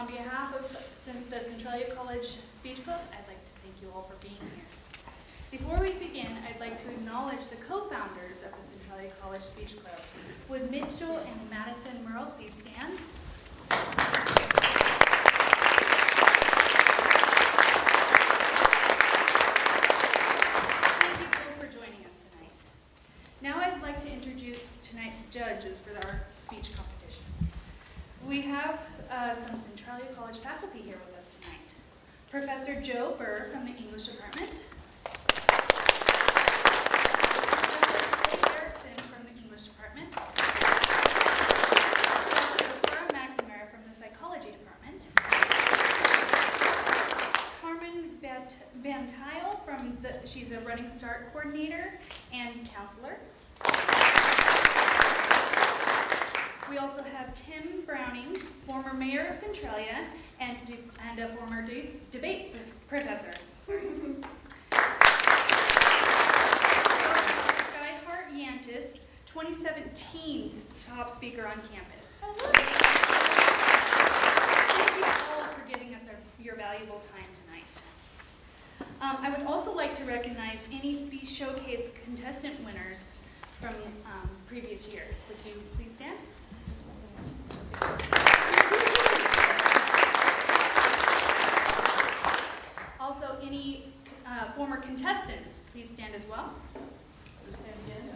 On behalf of the Centralia College Speech Club, I'd like to thank you all for being here. Before we begin, I'd like to acknowledge the co-founders of the Centralia College Speech Club. Would Mitchell and Madison Merle please stand? Thank you both for joining us tonight. Now I'd like to introduce tonight's judges for our speech competition. We have some Centralia College faculty here with us tonight. Professor Joe Burr from the English Department. Professor Erickson from the English Department. Professor McQuarrie from the Psychology Department. Carmen Bantile from she's a Running Start coordinator and counselor. We also have Tim Browning, former mayor of Centralia and a former debate professor. Skyhart Yantis, 2017's top speaker on campus. Thank you all for giving us your valuable time tonight. I would also like to recognize any Speech Showcase contestant winners from previous years. Would you please stand? Also, any former contestants, please stand as well. Stand again.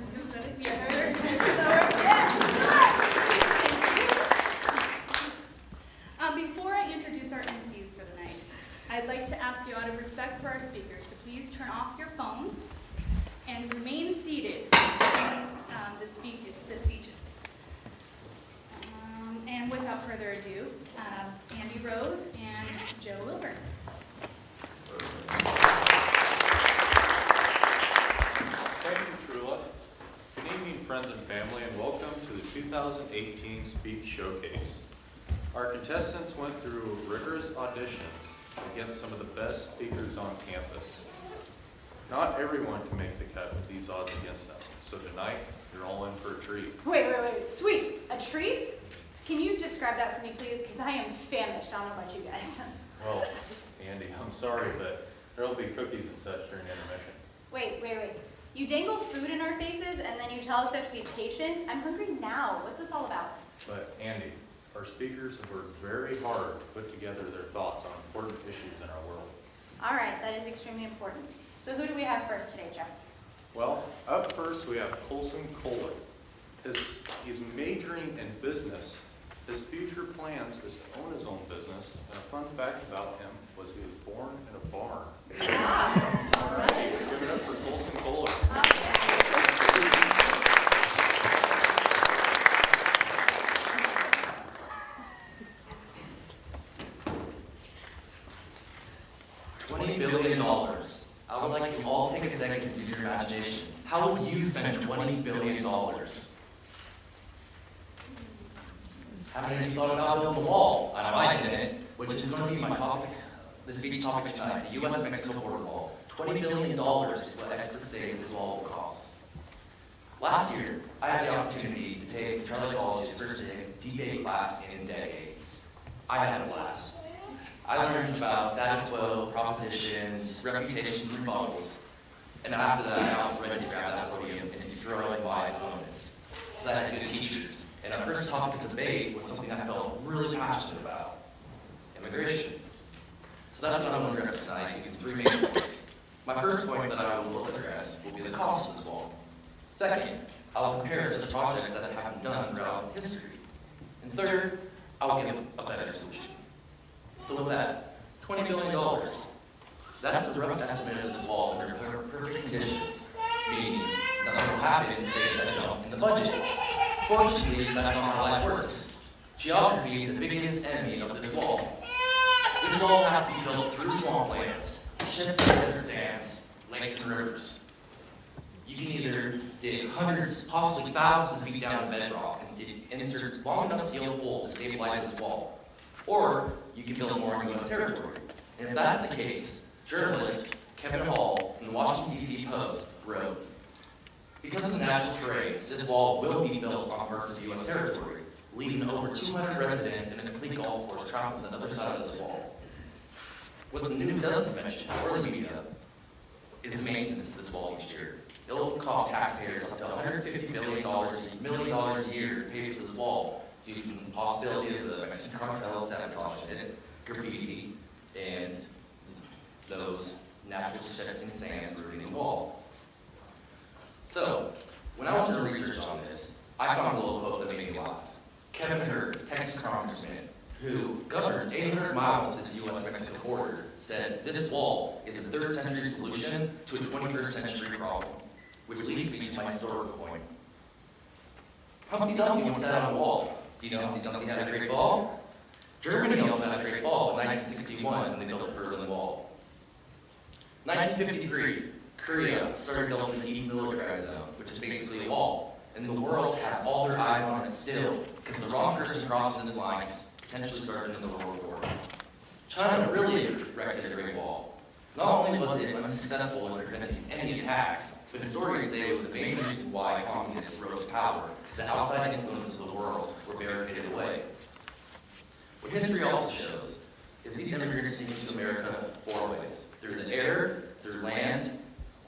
Before I introduce our MCs for the night, I'd like to ask you, out of respect for our speakers, to please turn off your phones and remain seated during the speeches. And without further ado, Andy Rose and Joe Wilburn. Thank you, Trula. Good evening, friends and family, and welcome to the 2018 Speech Showcase. Our contestants went through rigorous auditions against some of the best speakers on campus. Not everyone can make the cut with these odds against them, so tonight, you're all in for a treat. Wait, sweet, a treat? Can you describe that for me, please? Because I am famished. I don't know about you guys. Well, Andy, I'm sorry, but there'll be cookies and such during intermission. Wait. You dangle food in our faces and then you tell us we have to be patient? I'm hungry now. What's this all about? But Andy, our speakers have worked very hard to put together their thoughts on important issues in our world. All right, that is extremely important. So who do we have first today, Jeff? Well, up first we have Coulsen Kohler. He's majoring in business. His future plans is to own his own business, and a fun fact about him was he was born in a barn. All right, give it up for Coulsen Kohler. $20 billion. I would like you all to take a second to use your imagination. How would you spend $20 billion? Haven't any thought about building a wall? I know I didn't, which is going to be my topic, the speech topic tonight, the U.S.-Mexico border wall. $20 billion is what experts say this wall will cost. Last year, I had the opportunity to take Centralia College's first debate class in decades. I had a blast. I learned about status quo, propositions, refutations, and rebuttals. And after that, I was ready to grab that podium and destroy my opponents. Because I had good teachers. And our first topic of debate was something I felt really passionate about: immigration. So that's what I'm going to address tonight using three main points. My first point that I will address will be the cost of this wall. Second, I will compare such projects that have been done throughout history. And third, I will give a better solution. So with that, $20 billion. That's the rough estimate of this wall under perfect conditions, meaning nothing will happen if they get a jump in the budget. Fortunately, that's not how life works. Geography is the biggest enemy of this wall. This wall will have to be built through swamplands, shifts of desert sands, lakes, and rivers. You can either dig hundreds, possibly thousands of feet down to bedrock and insert long enough steel poles to stabilize this wall. Or you can build more in U.S. territory. And if that's the case, journalist Kevin Hall from the Washington, D.C. Post wrote, "Because of the natural terrains, this wall will be built on parts of U.S. territory. leaving over 200 residents in a complete golf course trapped on the other side of this wall. What the news doesn't mention, or the media, is the maintenance of this wall each year. It will cost taxpayers up to $150 million a year to pay for this wall due to the possibility of the Mexican cartel sabotaging it, graffiti, and those natural shifting sands ruining the wall. So, when I was doing research on this, I found a little quote that made me laugh. Kevin Hurd, Texas congressman, who governs 800 miles of this U.S.-Mexico border, said this wall is a 3rd century solution to a 21st century problem, which leads me to my historical point. Humpty Dumpty once sat on a wall. Do you know Humpty Dumpty had a great fall? Germany also had a great fall in 1961 when they built the Berlin Wall. 1953, Korea started building the demilitarized zone, which is basically a wall, and the world has all their eyes on it still, because the wrong person crossing this line potentially started another world war. China really erected a great wall. Not only was it unsuccessful in preventing any attacks, but historians say it was the main reason why communists rose to power, because the outside influences of the world were barricaded away. What history also shows is these immigrants came to America 4 ways: through the air, through land,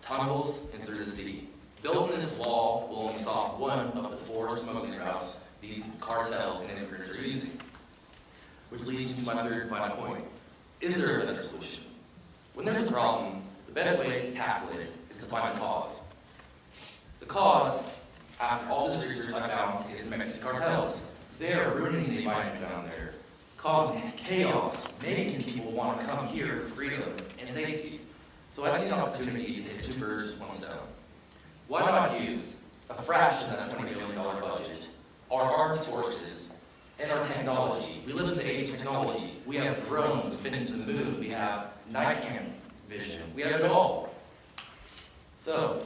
tunnels, and through the sea. Building this wall will only stop one of the 4 smuggling routes these cartels and immigrants are using. Which leads me to my 3rd and final point. Is there a better solution? When there's a problem, the best way to tackle it is to find the cause. The cause, after all this research I found, is Mexican cartels. They are ruining the environment down there, causing chaos, making people want to come here for freedom and safety. So I see an opportunity to hit 2 birds with 1 stone. Why not use a fraction of that $20 billion budget, our armed forces, and our technology? We live in the age of technology. We have drones, we've been to the moon, we have night vision, we have it all. So,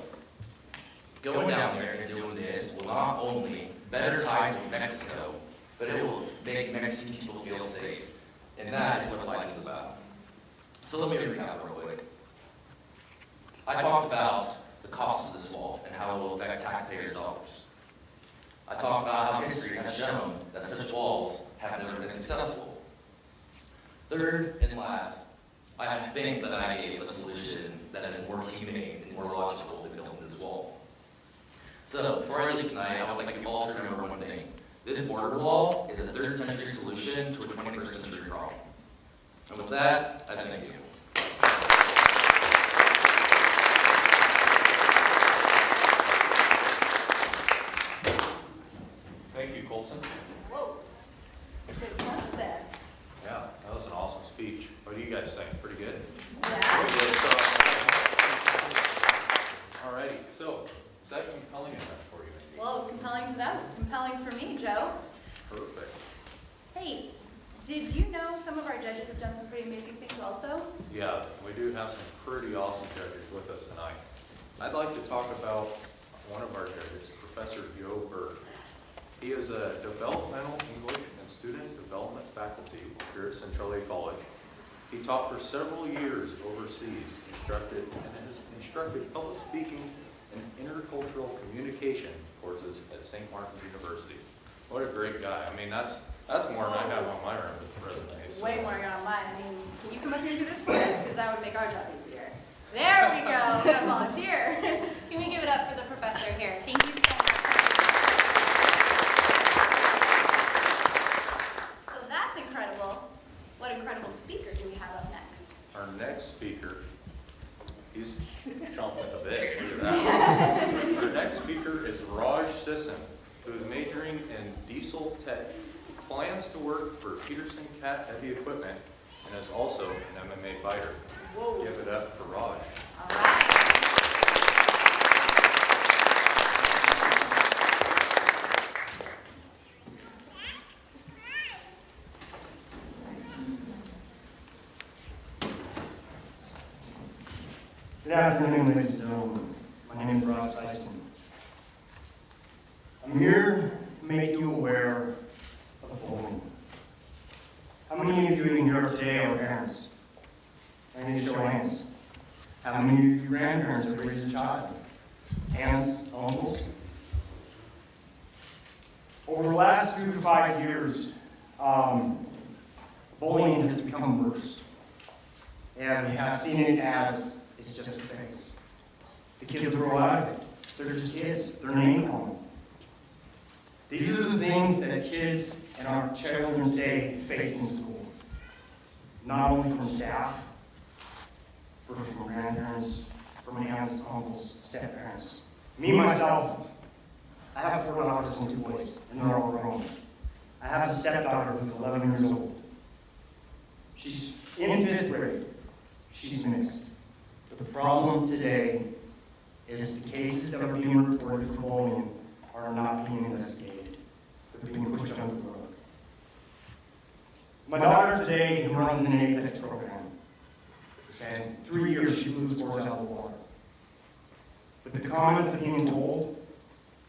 going down there and doing this will not only better ties with Mexico, but it will make Mexican people feel safe. And that is what life is about. So let me recap real quick. I talked about the cost of this wall and how it will affect taxpayers' dollars. I talked about how history has shown that such walls have never been successful. 3rd and last, I think that I gave a solution that is more humane and more logical than building this wall. So, before I leave tonight, I would like you all to remember one thing. This border wall is a 3rd century solution to a 21st century problem. And with that, I thank you. Thank you, Coulsen. Whoa. Good ones there. Yeah, that was an awesome speech. What do you guys think? Pretty good? Yeah. Alrighty, so, is that compelling enough for you, Andy? Well, it was compelling for them. It was compelling for me, Joe. Perfect. Hey, did you know some of our judges have done some pretty amazing things also? Yeah, we do have some pretty awesome judges with us tonight. I'd like to talk about one of our judges, Professor Joe Berg. He is a developmental English and student development faculty here at Centralia College. He taught for several years overseas, instructed public speaking and intercultural communication courses at St. Martin's University. What a great guy. I mean, that's more than I have on my resume. So. Way more on mine. I mean, can you come up here and do this for us? Because that would make our job easier. There we go. We got a volunteer. Can we give it up for the professor here? Thank you so much. So that's incredible. What incredible speaker do we have up next? Our next speaker, he's chomping at the bit. Look at that. Our next speaker is Raj Sisson, who is majoring in diesel tech, plans to work for Peterson Cat Heavy Equipment, and is also an MMA fighter. Whoa. Give it up for Raj. All right. Good afternoon, ladies and gentlemen. My name is Ross Sisson. I'm here to make you aware of the following. How many of you in here today are parents? I need to show hands. How many of you grandparents have raised a child? Aunts, uncles? Over the last 2 to 5 years, bullying has become worse. And we have seen it as it's just a phase. The kids grow out of it. They're just kids. They're name calling. These are the things that kids and our children today face in school. Not only from staff, but from grandparents, from aunts, uncles, step-parents. Me, myself, I have 4 daughters and 2 boys, and they're all grown. I have a stepdaughter who's 11 years old. She's in 5th grade. She's mixed. But the problem today is the cases that are being reported for bullying are not being investigated. They're being pushed under the rug. My daughter today runs an APEX program. Okay? 3 years she blew scores out of the water. But the comments of being told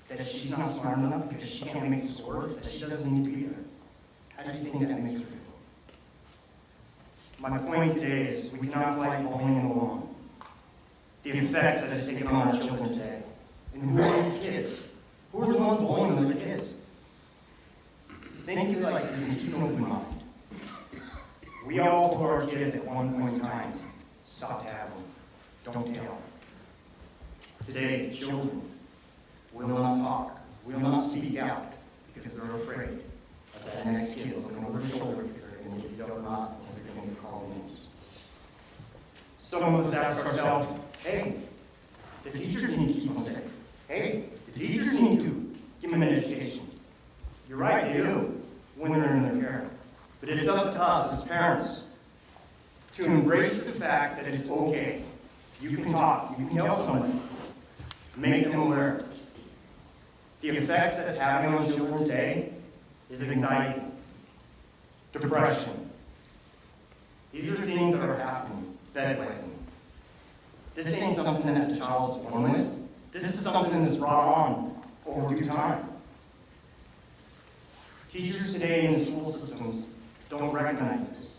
that she's not smart enough because she can't make the scores, that she doesn't need to be there. How do you think that makes her feel? My point today is we cannot fight bullying alone. The effects that it's taken on our children today. And who are these kids? Who are the ones bullying other kids? Think of it like this and keep an open mind. We all told our kids at one point in time, stop tattling, don't tell. Today, children will not talk, will not speak out, because they're afraid of that next kid looking over their shoulder because they're going to get beat up or not, or they're going to get called names. Some of us ask ourselves, hey, the teachers need to keep them safe. Hey, the teachers need to give them an education. You're right, they do, when they're in their care. But it's up to us as parents to embrace the fact that it's okay. You can talk, you can tell somebody, make them aware. The effects that's having on children today is anxiety, depression. These are things that are happening, bedwetting. This ain't something that the child's born with. This is something that's brought on over due time. Teachers today in the school systems don't recognize this.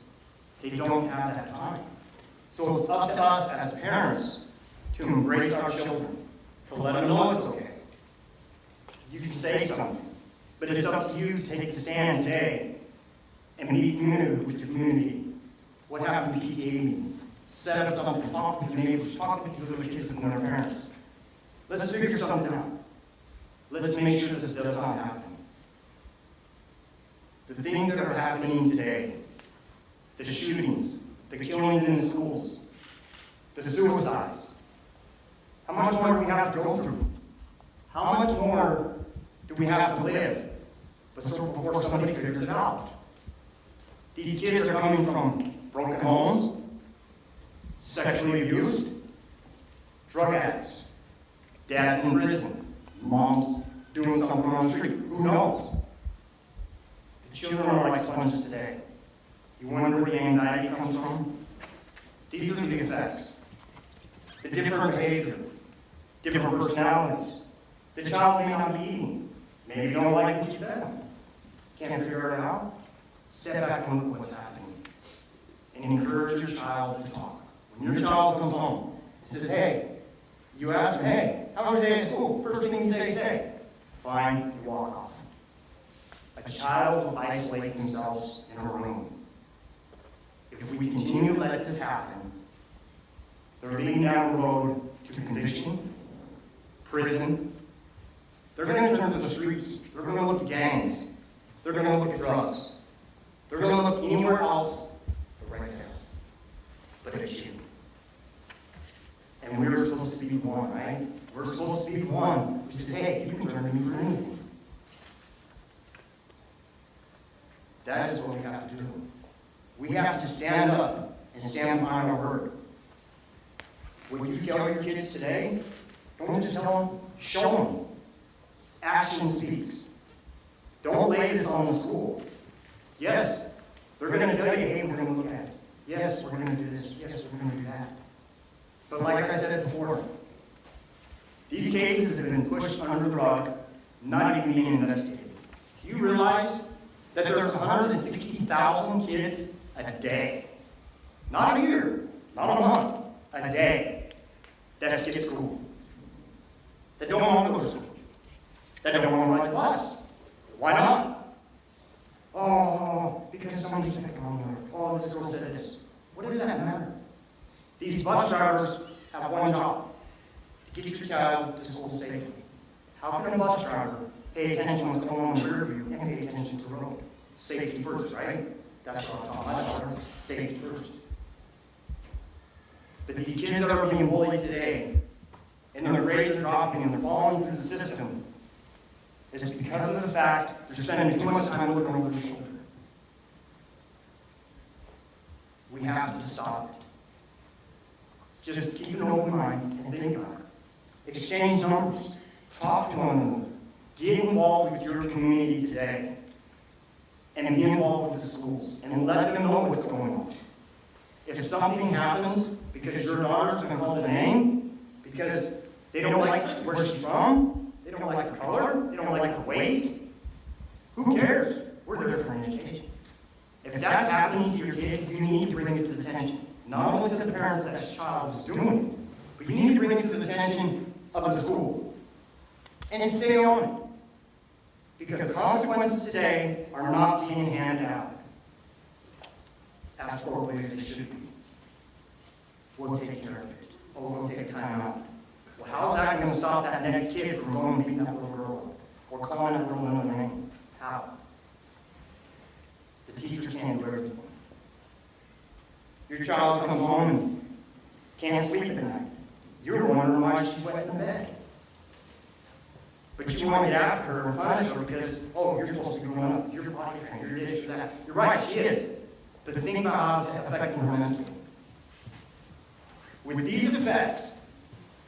They don't have that time. So it's up to us as parents to embrace our children, to let them know it's okay. You can say something, but it's up to you to take the stand today and meet with your community. What happened in PTA meetings? Set up something, talk with your neighbors, talk with these other kids and their parents. Let's figure something out. Let's make sure this does not happen. The things that are happening today, the shootings, the killings in the schools, the suicides, how much more do we have to go through? How much more do we have to live before somebody figures it out? These kids are coming from broken homes, sexually abused, drug addicts, dads in prison, moms doing something on the street. Who knows? The children are like sponges today. You wonder where the anxiety comes from? These are the effects. The different behavior, different personalities. The child may not be eating. Maybe you don't like what you fed them. Can't figure it out? Step back and look what's happening. And encourage your child to talk. When your child comes home and says, hey, you ask them, hey, how was your day at school? First thing you say, fine, you walk off. A child will isolate themselves in a room. If we continue to let this happen, they're leading down the road to conviction, prison. They're going to turn to the streets. They're going to look at gangs. They're going to look at drugs. They're going to look anywhere else but right there. But it's you. And we're supposed to be the one, right? We're supposed to be the one who says, hey, you can turn to me for anything. That is what we have to do. We have to stand up and stand behind our word. What you tell your kids today, don't just tell them, show them. Action speaks. Don't lay this on the school. Yes, they're going to tell you, hey, we're going to look at it. Yes, we're going to do this. Yes, we're going to do that. But like I said before, these cases have been pushed under the rug, not even being investigated. Do you realize that there's 160,000 kids a day, not a year, not a month, a day, that skip school, that don't want to go to school, that don't want to ride the bus, Why not? Oh, because somebody's picking on her. Oh, this girl said this. What does that matter? These bus drivers have one job: to get your child to school safely. How can a bus driver pay attention to what's going on in the rear view and pay attention to the road? Safety first, right? That's what I'm talking about. Safety first. But these kids that are being bullied today, and their grades are dropping and they're falling through the system, it's because of the fact they're spending too much time looking over their shoulder. We have to stop it. Just keep an open mind and think about it. Exchange numbers. Talk to one another. Get involved with your community today. And be involved with the schools. And let them know what's going on. If something happens because your daughter's been called a name, because they don't like where she's from, they don't like her color, they don't like her weight, who cares? We're there for an education. If that's happening to your kid, you need to bring it to the attention. Not only to the parents that that child is doing it, but you need to bring it to the attention of the school. And stay on it. Because the consequences today are not being handed out as quickly as they should be. We'll take care of it. Or we'll take time out. Well, how's that going to stop that next kid from going and beating that little girl up? Or calling that girl another name? How? The teachers can't do everything. Your child comes home and can't sleep at night. You're wondering why she's wet in bed. But you want to get after her and punish her because, oh, you're supposed to be growing up. You're body trained. You're this, you're that. You're right, she is. But think about how it's affecting her mentally. With these effects,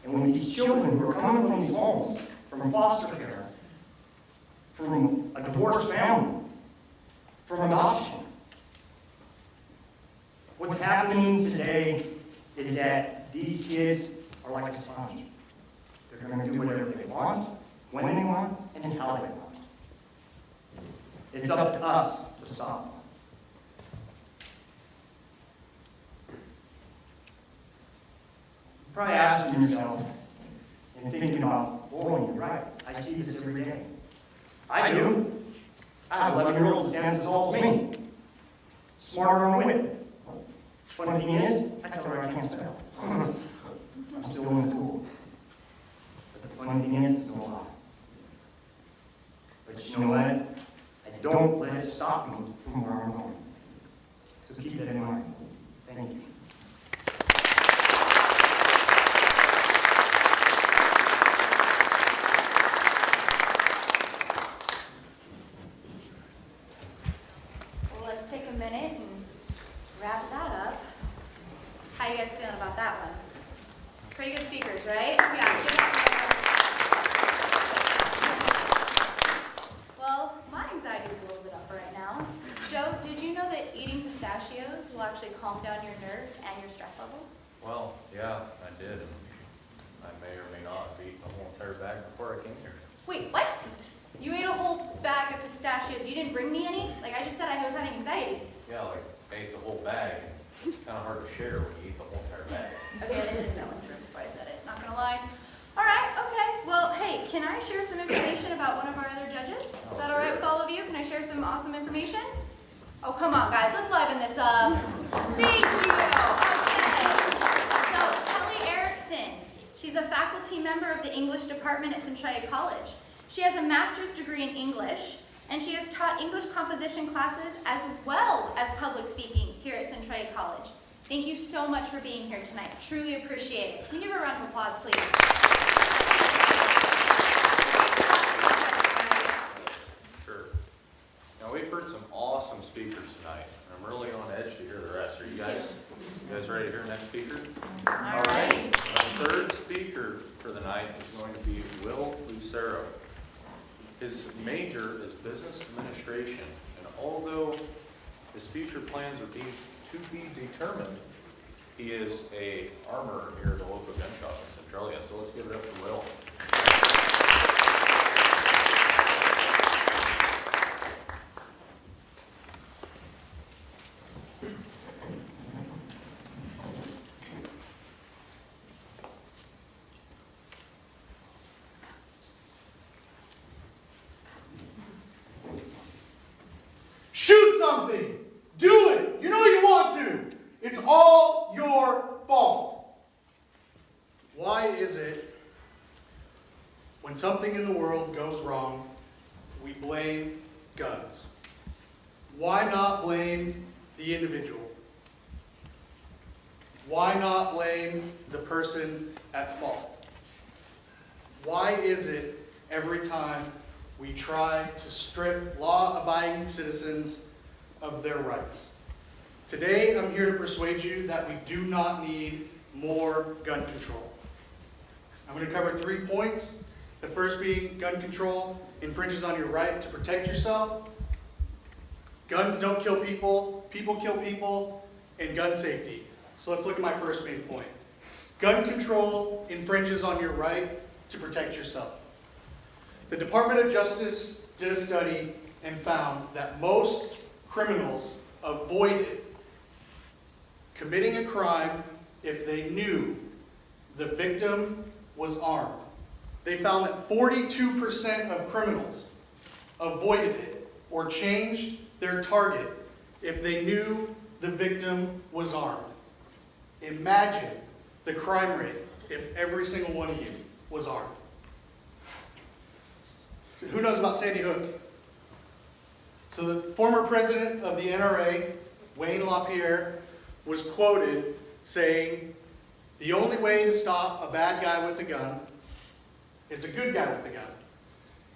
and with these children who are coming from these homes, from foster care, from a divorced family, from adoption, what's happening today is that these kids are like a sponge. They're going to do whatever they want, when they want, and how they want. It's up to us to stop them. Probably asking yourself and thinking about, boy, you're right. I see this every day. I do. I have an 11-year-old that stands as tall as me. Smarter than wit. Funny thing is, I tell her I can't spell. I'm still in school. But the funny thing is, it's a lie. But you know what? I don't let it stop me from where I'm going. So keep that in mind. Thank you. Well, let's take a minute and wrap that up. How you guys feeling about that one? Pretty good speakers, right? Yeah. Well, my anxiety is a little bit up right now. Joe, did you know that eating pistachios will actually calm down your nerves and your stress levels? Well, yeah, I did. I may or may not have eaten the whole entire bag before I came here. Wait, what? You ate a whole bag of pistachios. You didn't bring me any? Like I just said, I was having anxiety. Yeah, like, I ate the whole bag. It's kind of hard to share when you eat the whole entire bag. Okay, I didn't know before I said it. Not gonna lie. All right, okay. Well, hey, can I share some information about one of our other judges? Is that all right with all of you? Can I share some awesome information? Oh, come on, guys. Let's liven this up. Thank you. Okay. So, Kelly Erickson. She's a faculty member of the English department at Centralia College. She has a master's degree in English, and she has taught English composition classes as well as public speaking here at Centralia College. Thank you so much for being here tonight. Truly appreciate it. Can you give her a round of applause, please? Sure. Now, we've heard some awesome speakers tonight, and I'm really on edge to hear the rest. Are you guys ready to hear the next speaker? All right. The third speaker for the night is going to be Will Lucero. His major is business administration, and although his future plans are to be determined, he is a armorer here at the local gun shop in Centralia. So let's give it up to Will. all your fault. Why is it when something in the world goes wrong, we blame guns? Why not blame the individual? Why not blame the person at fault? Why is it every time we try to strip law-abiding citizens of their rights? Today, I'm here to persuade you that we do not need more gun control. I'm going to cover 3 points. The first being gun control infringes on your right to protect yourself. Guns don't kill people, people kill people, and gun safety. So let's look at my first main point. Gun control infringes on your right to protect yourself. The Department of Justice did a study and found that most criminals avoided committing a crime if they knew the victim was armed. They found that 42% of criminals avoided it or changed their target if they knew the victim was armed. Imagine the crime rate if every single one of you was armed. So who knows about Sandy Hook? So the former president of the NRA, Wayne LaPierre, was quoted saying, "The only way to stop a bad guy with a gun is a good guy with a gun."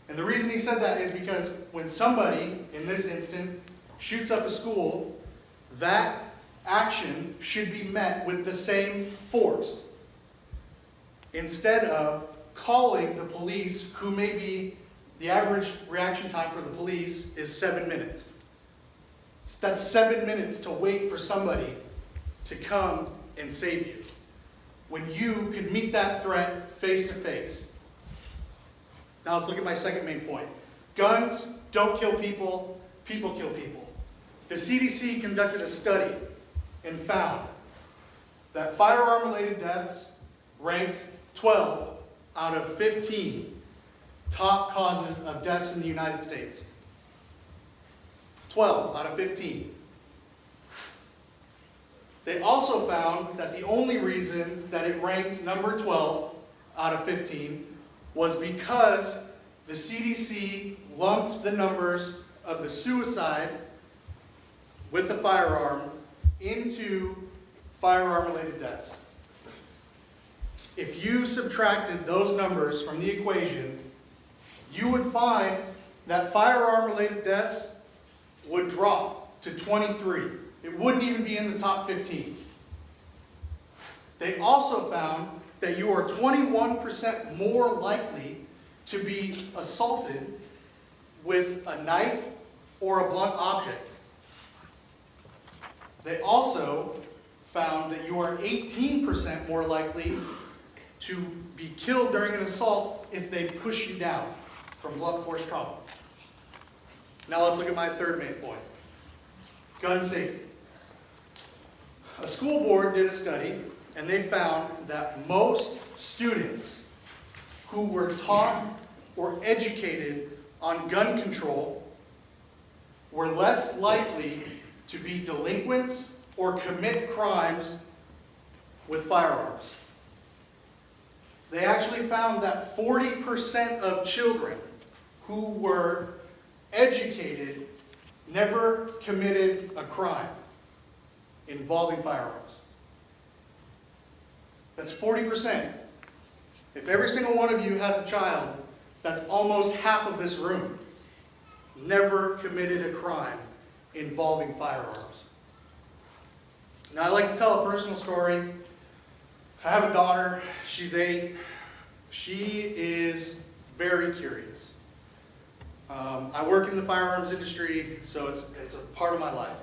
And the reason he said that is because when somebody, in this instant, shoots up a school, that action should be met with the same force. Instead of calling the police, who may be, the average reaction time for the police is 7 minutes. That's 7 minutes to wait for somebody to come and save you, when you could meet that threat face to face. Now let's look at my second main point. Guns don't kill people, people kill people. The CDC conducted a study and found that firearm-related deaths ranked 12 out of 15 top causes of deaths in the United States. 12 out of 15. They also found that the only reason that it ranked number 12 out of 15 was because the CDC lumped the numbers of the suicide with the firearm into firearm-related deaths. If you subtracted those numbers from the equation, you would find that firearm-related deaths would drop to 23. It wouldn't even be in the top 15. They also found that you are 21% more likely to be assaulted with a knife or a blunt object. They also found that you are 18% more likely to be killed during an assault if they push you down from blunt force trauma. Now let's look at my third main point. Gun safety. A school board did a study and they found that most students who were taught or educated on gun control were less likely to be delinquents or commit crimes with firearms. They actually found that 40% of children who were educated never committed a crime involving firearms. That's 40%. If every single one of you has a child, that's almost half of this room never committed a crime involving firearms. Now, I like to tell a personal story. I have a daughter. She's 8. She is very curious. I work in the firearms industry, so it's a part of my life.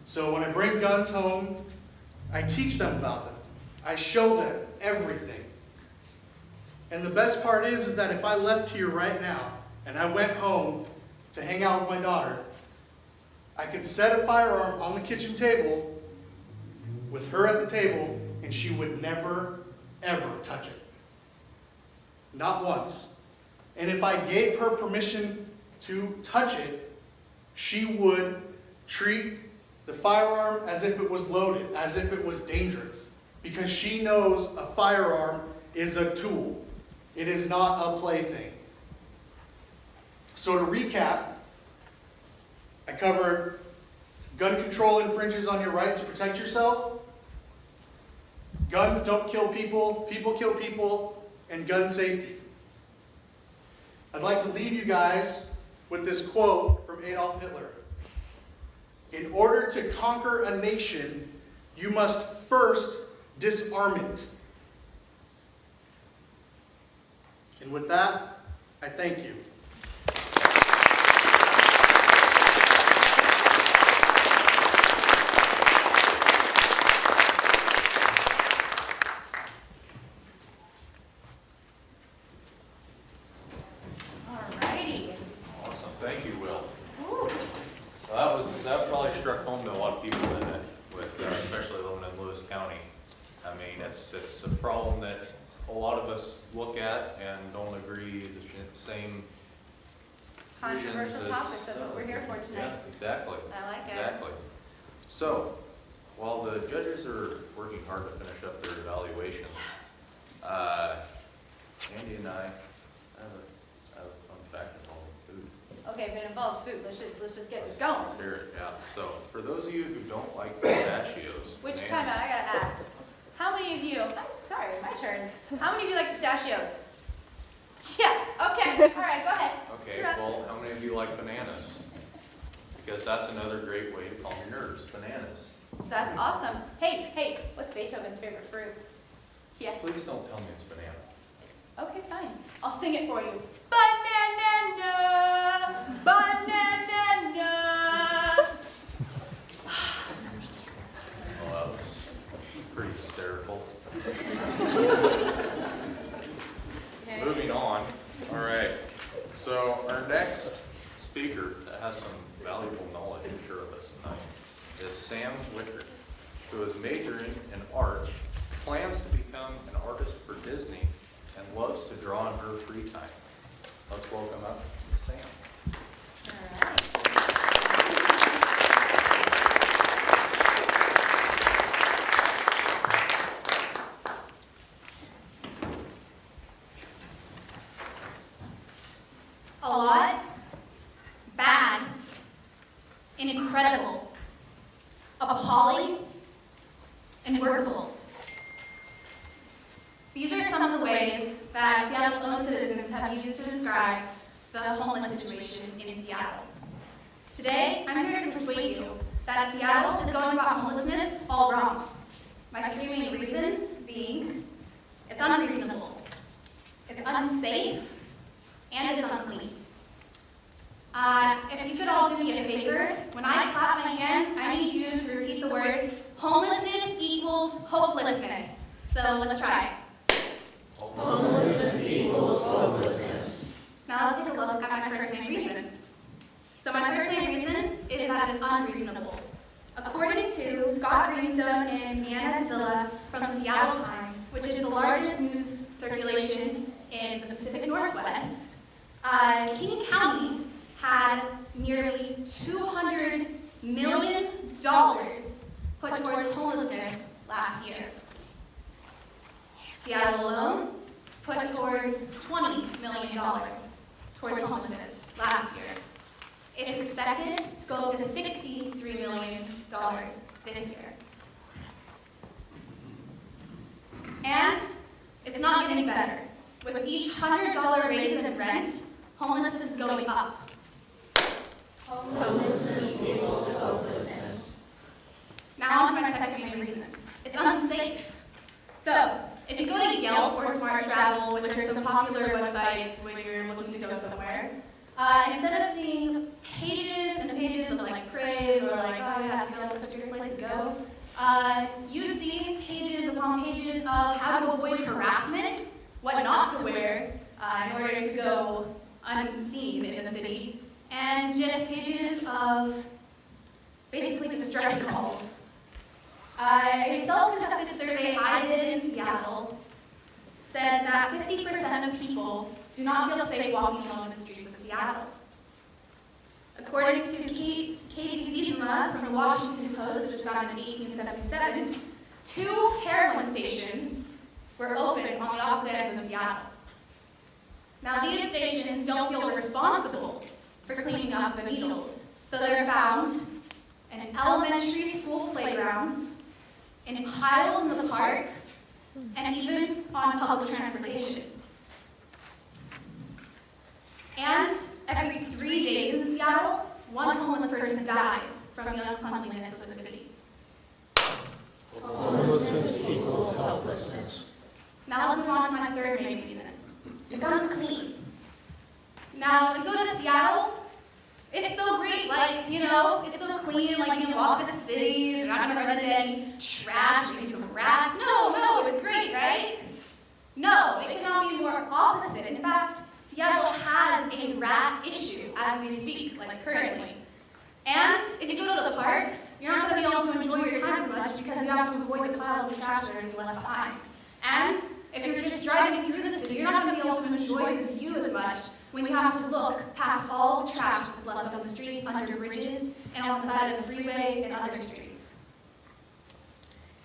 So when I bring guns home, I teach them about them. I show them everything. And the best part is that if I left here right now and I went home to hang out with my daughter, I could set a firearm on the kitchen table with her at the table and she would never, ever touch it. Not once. And if I gave her permission to touch it, she would treat the firearm as if it was loaded, as if it was dangerous, because she knows a firearm is a tool. It is not a plaything. So to recap, I covered gun control infringes on your right to protect yourself. Guns don't kill people, people kill people, and gun safety. I'd like to leave you guys with this quote from Adolf Hitler. In order to conquer a nation, you must first disarm it. And with that, I thank you. Alrighty. Awesome, thank you, Will. Ooh. Well, that probably struck home to a lot of people in it, especially living in Lewis County. I mean, it's a problem that a lot of us look at and don't agree the same Controversial visions as- topics, that's what we're here for tonight. Yeah, exactly. I like it. Exactly. So, while the judges are working hard to finish up their evaluation, Andy and I have a fun fact involving food. Okay, if it involves food, let's just get this going. Let's hear it, yeah. So, for those of you who don't like pistachios. Which man, time out, I gotta ask. How many of you, I'm sorry, it's my turn. How many of you like pistachios? Yeah, okay, all right, go ahead. Okay, You're up. well, how many of you like bananas? Because that's another great way to calm your nerves, bananas. That's awesome. Hey, what's Beethoven's favorite fruit? Yeah, Please don't tell me it's banana. okay, fine. I'll sing it for you. Banana, banana. Oh, that was pretty hysterical. Okay. Moving on. All right. So our next speaker that has some valuable knowledge to share with us tonight is Sam Wicker, who is majoring in art, plans to become an artist for Disney, and loves to draw in her free time. Let's welcome up Sam. All right. A lot, bad, incredible, appalling, and workable. These are some of the ways that Seattle's own citizens have used to describe the homeless situation in Seattle. Today, I'm here to persuade you that Seattle is going about homelessness all wrong. My three main reasons being, it's unreasonable, it's unsafe, and it's unclean. If you could all do me a favor, when I clap my hands, I need you to repeat the words, homelessness equals hopelessness. So let's try. Homelessness equals hopelessness. Now let's take a look at my first main reason. So my first main reason is that it's unreasonable. According to Scott Greenstone and Deanna Davila from the Seattle Times, which is the largest news circulation in the Pacific Northwest, King County had nearly $200 million put towards homelessness last year. Seattle alone put towards $20 million towards homelessness last year. It's expected to go up to $63 million this year. And it's not getting better. With each $100 raise in rent, homelessness is going up. Homelessness equals hopelessness. Now on to my second main reason. It's unsafe. So, if you go to Yelp or Smart Travel, which are some popular websites when you're looking to go somewhere, instead of seeing pages and pages of like praise or like, oh yeah, Seattle's such a great place to go, you see pages upon pages of how to avoid harassment, what not to wear in order to go unseen in the city, and just pages of basically distress calls. A self-conducted survey I did in Seattle said that 50% of people do not feel safe walking alone in the streets of Seattle. According to Katie Ziesema from the Washington Post, which was founded in 1877, 2 heroin stations were opened on the opposite ends of Seattle. Now, these stations don't feel responsible for cleaning up the needles, so they're found in elementary school playgrounds, in piles in the parks, and even on public transportation. And every 3 days in Seattle, 1 homeless person dies from the uncleanliness of the city. Homelessness equals helplessness. Now let's move on to my third main reason. It's unclean. Now, if you go to Seattle, it's so great, like, you know, it's so clean, like you can walk the city, you're not gonna run into any trash, maybe some rats. No, it's great, right? No, it cannot be more opposite. In fact, Seattle has a rat issue as we speak, like currently. And if you go to the parks, you're not going to be able to enjoy your time as much because you have to avoid the piles of trash that are being left behind. And if you're just driving through the city, you're not going to be able to enjoy the view as much when you have to look past all the trash that's left on the streets, under bridges, and on the side of the freeway and other streets.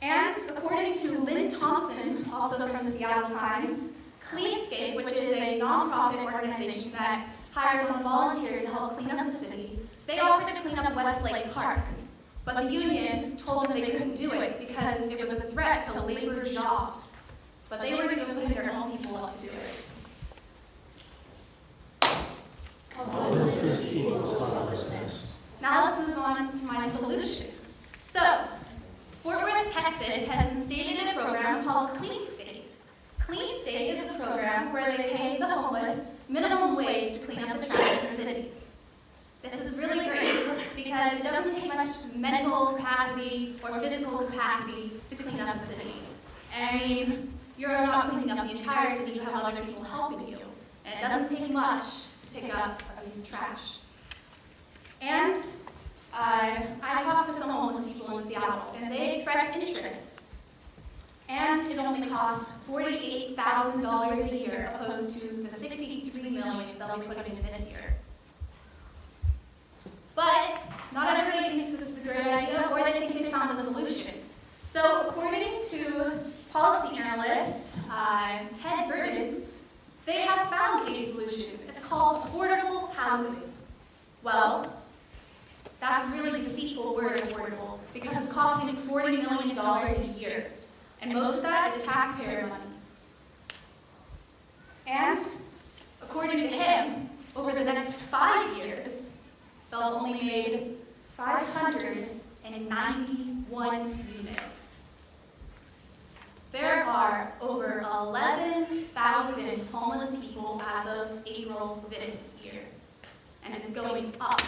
And according to Lynn Thompson, also from the Seattle Times, Cleanscape, which is a nonprofit organization that hires on volunteers to help clean up the city, they offered to clean up Westlake Park. But the union told them they couldn't do it because it was a threat to labor jobs. But they were even putting their own people up to do it. Homelessness equals helplessness. Now let's move on to my solution. So, Fort Worth, Texas has instated a program called Clean State. Clean State is a program where they pay the homeless minimum wage to clean up the trash in cities. This is really great because it doesn't take much mental capacity or physical capacity to clean up the city. And I mean, you're not cleaning up the entire city, you have other people helping you. And it doesn't take much to pick up a piece of trash. And I talked to some homeless people in Seattle, and they expressed interest. And it only costs $48,000 a year, opposed to the $63 million they'll be putting in this year. But not everybody thinks this is a great idea, or they think they found a solution. So according to policy analyst Ted Burden, they have found a solution. It's called affordable housing. Well, that's a really deceitful word, affordable, because it's costing $40 million a year. And most of that is taxpayer money. And according to him, over the next 5 years, they'll have only made 591 units. There are over 11,000 homeless people as of April this year, and it's going up.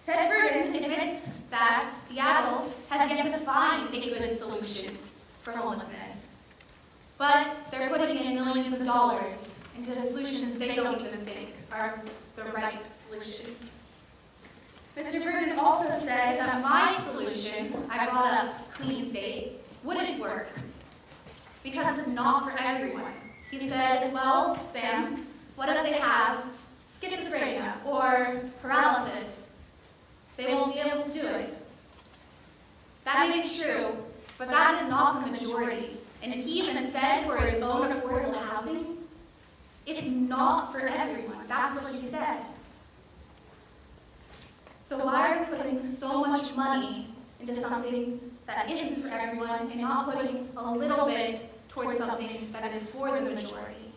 Ted Burden admits that Seattle has yet to find a good solution for homelessness, but they're putting in millions of dollars into solutions they don't even think are the right solution. Mr. Burden also said that my solution, I brought up Clean State, wouldn't work because it's not for everyone. He said, well, Sam, what if they have schizophrenia or paralysis? They won't be able to do it. That may be true, but that is not the majority. And he even said for his own affordable housing, it's not for everyone. That's what he said. So why are we putting so much money into something that isn't for everyone and not putting a little bit towards something that is for the majority?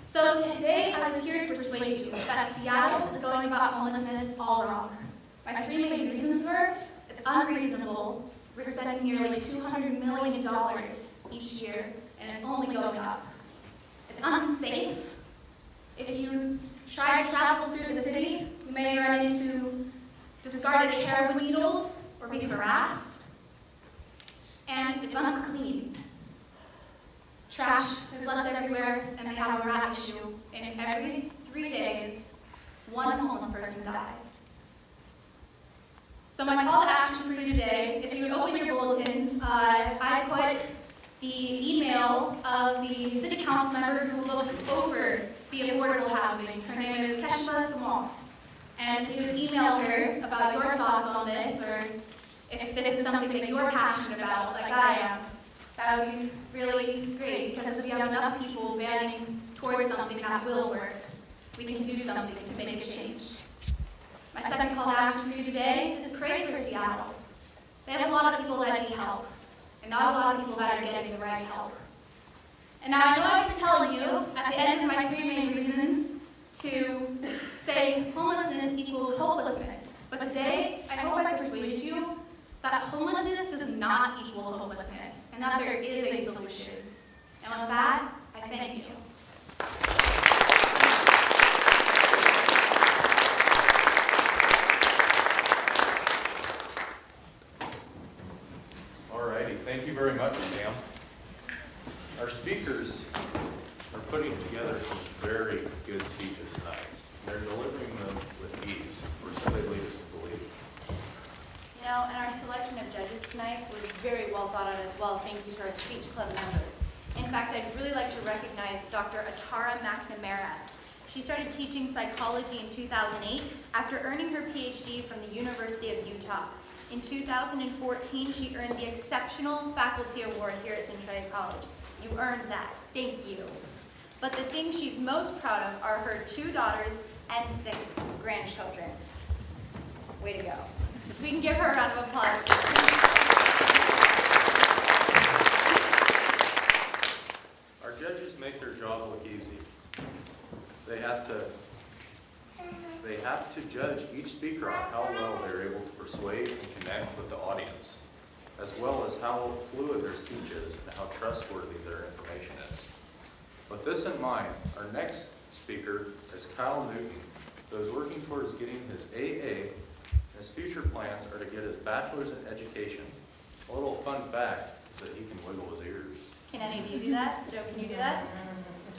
So today I was here to persuade you that Seattle is going about homelessness all wrong. My 3 main reasons were, it's unreasonable, we're spending nearly $200 million each year, and it's only going up. It's unsafe. If you try to travel through the city, you may run into discarded heroin needles or be harassed. And it's unclean. Trash is left everywhere, and they have a rat issue. And every 3 days, 1 homeless person dies. So my call to action for you today, if you open your bulletins, I put the email of the city council member who looks over the affordable housing. Her name is Keshla Samalt. And if you email her about your thoughts on this, or if this is something that you're passionate about, like I am, that would be really great, because if we have enough people banding towards something that will work, we can do something to make a change. My second call to action for you today is pray for Seattle. They have a lot of people that need help, and not a lot of people that are getting the right help. And now I know I've been telling you at the end of my 3 main reasons to say homelessness equals hopelessness. But today, I hope I persuaded you that homelessness does not equal hopelessness, and that there is a solution. And with that, I thank you. Alrighty, thank you very much, Sam. Our speakers are putting together some very good speeches tonight. They're delivering them with ease, or so they lead us to believe. You know, and our selection of judges tonight was very well thought out as well. Thank you to our speech club members. In fact, I'd really like to recognize Dr. Atara McNamara. She started teaching psychology in 2008 after earning her PhD from the University of Utah. In 2014, she earned the Exceptional Faculty Award here at Centralia College. You earned that. Thank you. But the thing she's most proud of are her 2 daughters and 6 grandchildren. Way to go. We can give her a round of applause. Our judges make their job look easy. They have to judge each speaker on how well they're able to persuade and connect with the audience, as well as how fluid their speech is and how trustworthy their information is. With this in mind, our next speaker is Kyle Newton, who is working towards getting his AA, and his future plans are to get his bachelor's in education. A little fun fact is that he can wiggle his ears. Can any of you do that? Joe, can you do that?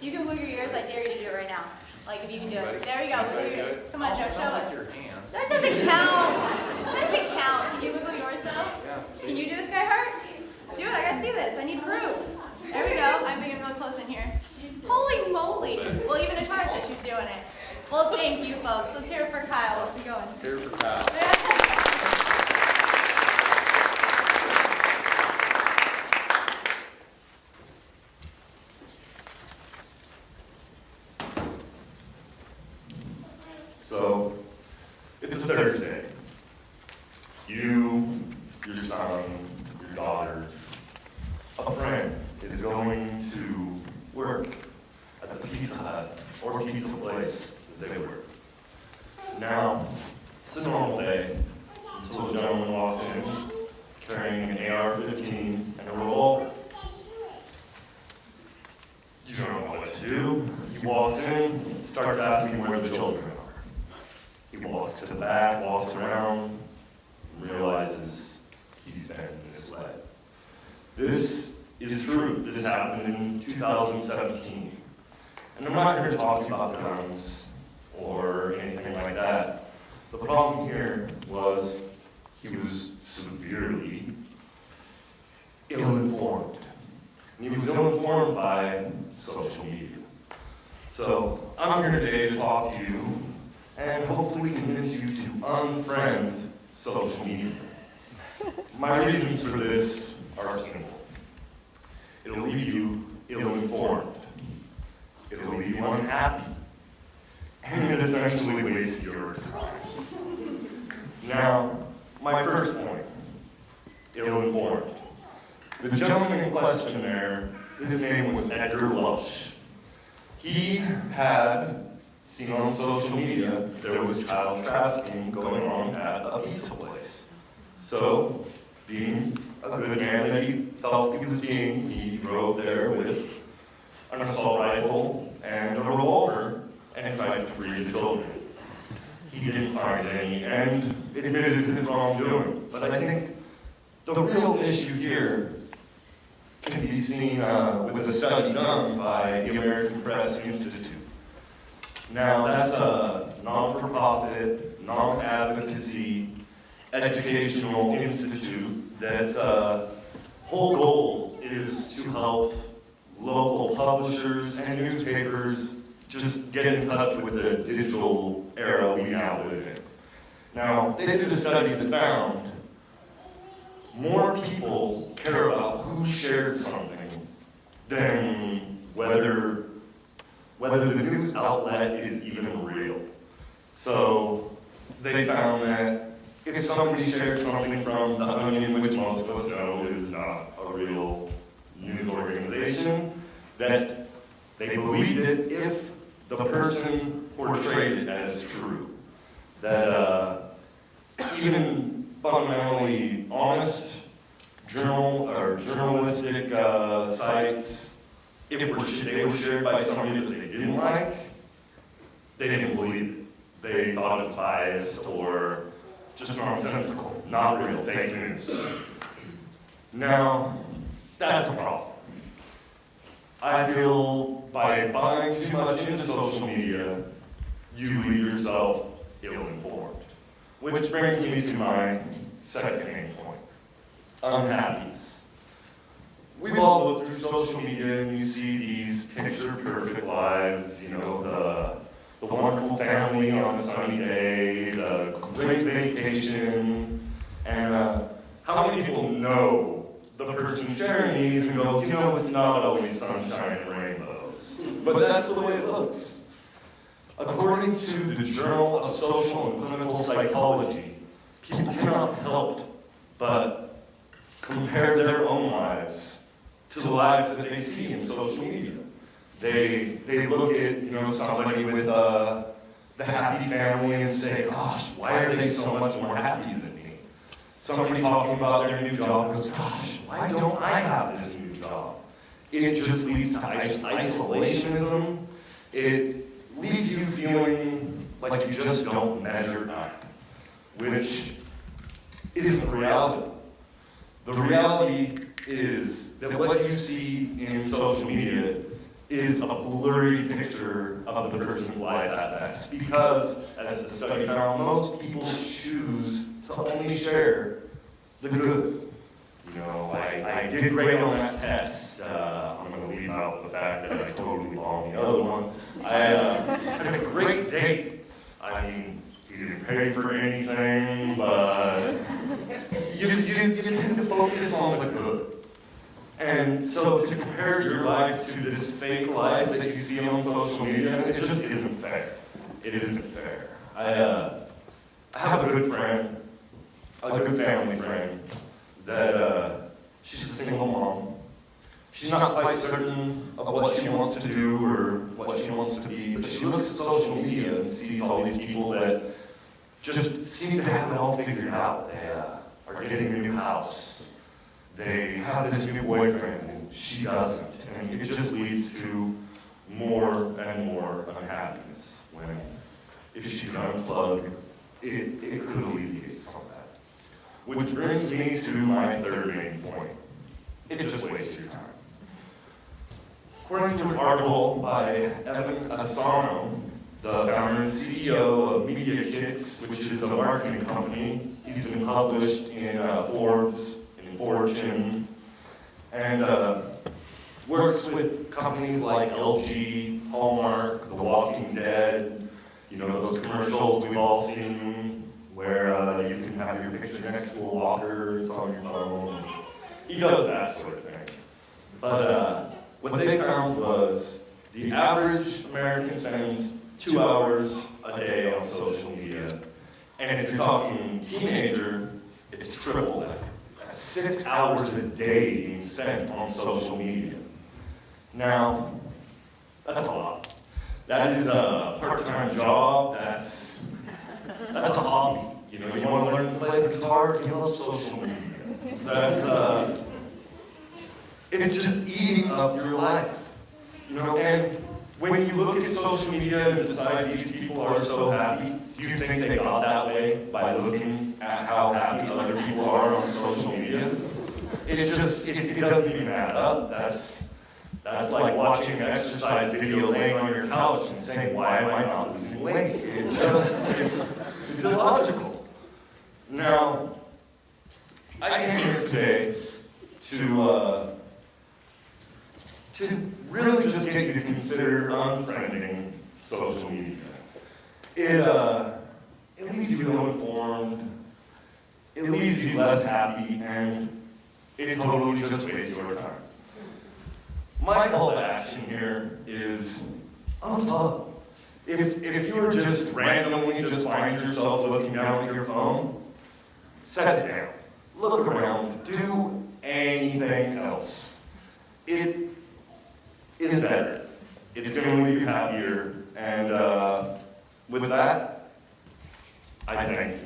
You can wiggle your ears. I dare you to do it right now. Like if you can do it. There you go. Wiggle your ears. Come on, Joe, show Not us. with your hands. That doesn't count. That doesn't count. Can you wiggle yours though? Yeah. Can you do this, Skyheart? Do it. I gotta see this. I need proof. There we go. I'm being real close in here. Holy moly. Well, even Atara said she's doing it. Well, thank you, folks. Let's hear it for Kyle. How's he going? Here for Kyle. So, it's a Thursday. You, your son, your daughter, a friend is going to work at the Pizza Hut or pizza place that they work. Now, it's a normal day until a gentleman walks in carrying an AR-15 and a revolver. You don't know what to do. He walks in, starts asking where the children are. He walks to the back, walks around, realizes he's been misled. This is true. This happened in 2017. And I'm not here to talk about guns or anything like that. The problem here was he was severely ill-informed. And he was ill-informed by social media. So I'm here today to talk to you and hopefully convince you to unfriend social media. My reasons for this are simple. It'll leave you ill-informed. It'll leave you unhappy. And it essentially wastes your time. Now, my first point, ill-informed. The gentleman in question there, his name was Edgar Welsh. He had seen on social media there was child trafficking going on at a pizza place. So, being a good man that he felt he was being, he drove there with an assault rifle and a revolver and tried to free the children. He didn't find any and admitted his wrongdoing. But I think the real issue here can be seen with a study done by the American Press Institute. Now, that's a non-for-profit, non-advocacy educational institute that's whole goal is to help local publishers and newspapers just get in touch with the digital era we now live in. Now, they did a study that found more people care about who shared something than whether the news outlet is even real. So they found that if somebody shared something from The Onion, which most of us know is not a real news organization, that they believed it if the person portrayed it as true. That even fundamentally honest journalistic sites, if they were shared by somebody that they didn't like, they didn't believe it. They thought it was biased or just nonsensical, not real, fake news. Now, that's a problem. I feel by buying too much into social media, you leave yourself ill-informed. Which brings me to my second main point, unhappiness. We've all looked through social media and you see these picture-perfect lives, you know, the wonderful family on a sunny day, the great vacation, and how many people know the person sharing these and go, you know, it's not always sunshine and rainbows. But that's the way it looks. According to the Journal of Social and Clinical Psychology, people cannot help but compare their own lives to the lives that they see in social media. They look at, you know, somebody with the happy family and say, gosh, why are they so much more happy than me? Somebody talking about their new job goes, gosh, why don't I have this new job? It just leads to isolationism. It leaves you feeling like you just don't measure up, which isn't reality. The reality is that what you see in social media is a blurry picture of the person's life at best. Because, as the study found, most people choose to only share the good. You know, I did great on that test. I'm going to leave out the fact that I totally bombed the other one. I had a great date. I mean, he didn't pay for anything, but you tend to focus on the good. And so to compare your life to this fake life that you see on social media, it just isn't fair. It isn't fair. I have a good friend, a good family friend, that she's a single mom. She's not quite certain of what she wants to do or what she wants to be, but she looks at social media and sees all these people that just seem to have it all figured out. They are getting a new house. They have this new boyfriend, and she doesn't. And it just leads to more and more unhappiness when, if she could unplug, it could alleviate some of that. Which brings me to my third main point. It just wastes your time. According to an article by Evan Asano, the founder and CEO of Media Kits, which is a marketing company, he's been published in Forbes, Fortune, and works with companies like LG, Hallmark, The Walking Dead, you know, those commercials we've all seen where you can have your picture next to a walker, it's on your phone. He does that sort of thing. But what they found was the average American spends 2 hours a day on social media. And if you're talking teenager, it's triple that. 6 hours a day being spent on social media. Now, that's a lot. That is a part-time job, that's a hobby. You know, you want to learn to play the guitar, give up social media. That's, it's just eating up your life. You know, and when you look at social media and decide these people are so happy, do you think they got that way by looking at how happy other people are on social media? It doesn't even add up. That's like watching an exercise video laying on your couch and saying, why am I not losing weight? It's illogical. Now, I came here today to really just get you to consider unfriending social media. It leaves you ill-informed, it leaves you less happy, and it totally just wastes your time. My call to action here is unplug. If you're just randomly just find yourself looking down at your phone, set it down, look around, do anything else. It is better. It's going to leave you happier, and with that, I thank you.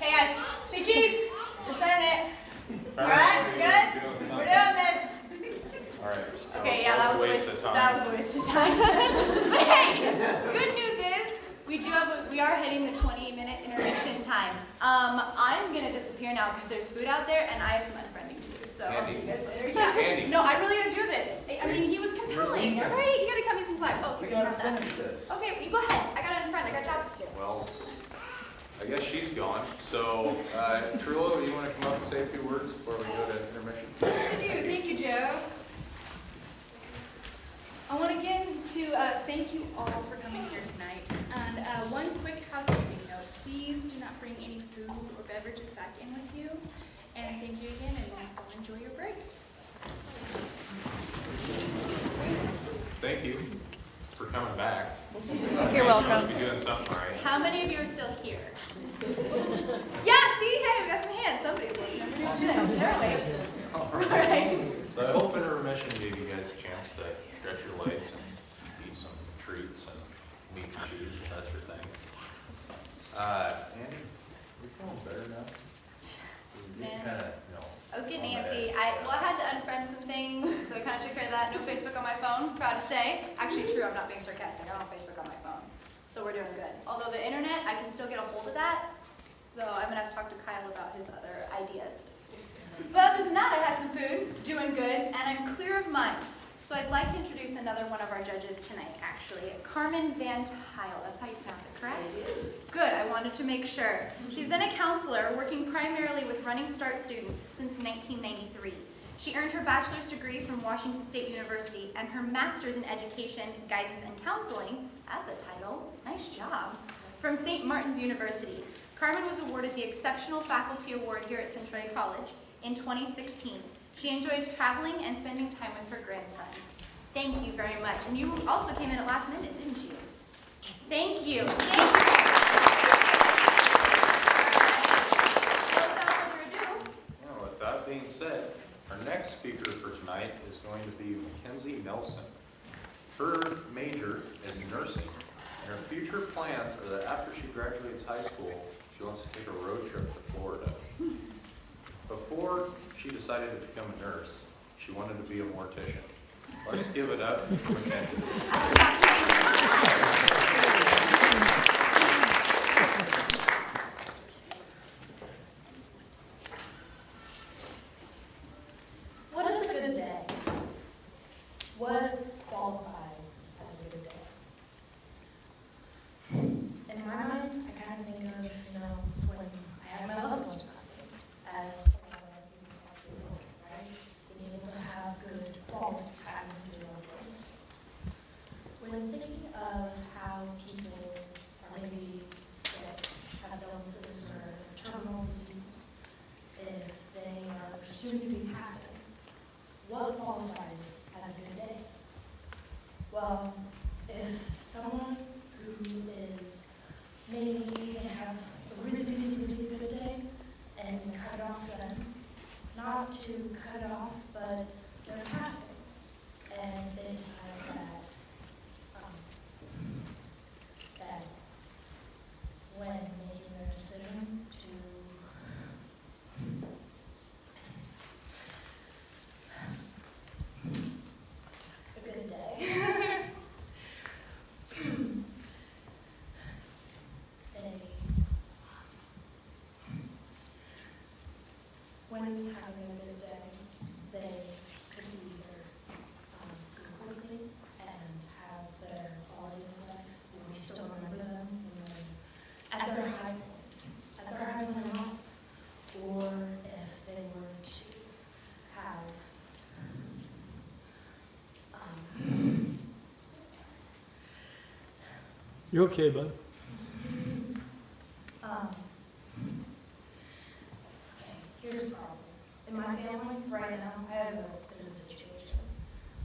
Hey guys, say cheese. We're starting it. All right, good. We're doing this. All right. So Okay, yeah, that was a waste of time. That was a waste of time. But hey, good news is we are hitting the 20-minute intermission time. I'm gonna disappear now because there's food out there and I have some unfriending to do. So I'll see you guys later. Yeah. Andy. No, I really gotta do this. I mean, he was compelling. All right, you gotta cut me some slack. Oh, here, you have that. this. Okay, you go ahead. I got an unfriend. I got jobs to do. Well, I guess she's gone. So, Trullo, you want to come up and say a few words before we go to intermission? Thank you, Joe. I want again to thank you all for coming here tonight. And one quick housekeeping note, please do not bring any food or beverages back in with you. And thank you again, and go enjoy your break. Thank you for coming back. You're You welcome. must be doing something right. How many of you are still here? Yeah, see, hey, we got some hands. Somebody's listening. We're doing good. They're awake. All All right. So I hope intermission gave you guys a chance to stretch your legs and eat some treats and meat and cheese and that sort of thing. Andy, you feeling better now? Man. No. I was getting antsy. I had to unfriend some things, so I kind of took care of that. No Facebook on my phone, proud to say. Actually, true, I'm not being sarcastic. I don't have Facebook on my phone. So we're doing good. Although the internet, I can still get a hold of that. So I'm going to have to talk to Kyle about his other ideas. But other than that, I had some food, doing good, and I'm clear of mind. So I'd like to introduce another one of our judges tonight, actually. Carmen Van Tile. That's how you pronounce it, correct? It is. Good, I wanted to make sure. She's been a counselor working primarily with Running Start students since 1993. She earned her bachelor's degree from Washington State University and her master's in education, guidance, and counseling, that's a title, nice job, from St. Martin's University. Carmen was awarded the Exceptional Faculty Award here at Centralia College in 2016. She enjoys traveling and spending time with her grandson. Thank you very much. And you also came in at last minute, didn't you? Thank you. Thank you. So without further ado, Well, with that being said, our next speaker for tonight is going to be Mackenzie Nelson. Her major is nursing, and her future plans are that after she graduates high school, she wants to take a road trip to Florida. Before she decided to become a nurse, she wanted to be a mortician. Let's give it up for Mackenzie. What is a good day? What qualifies as a good day? In my mind, I kind of think of, when I have my loved ones around me as someone that you can talk to, right? Being able to have good quality time with your loved ones. When thinking of how people are You okay, bud? Okay, here's the problem. In my family, right now, I have a bit of a situation.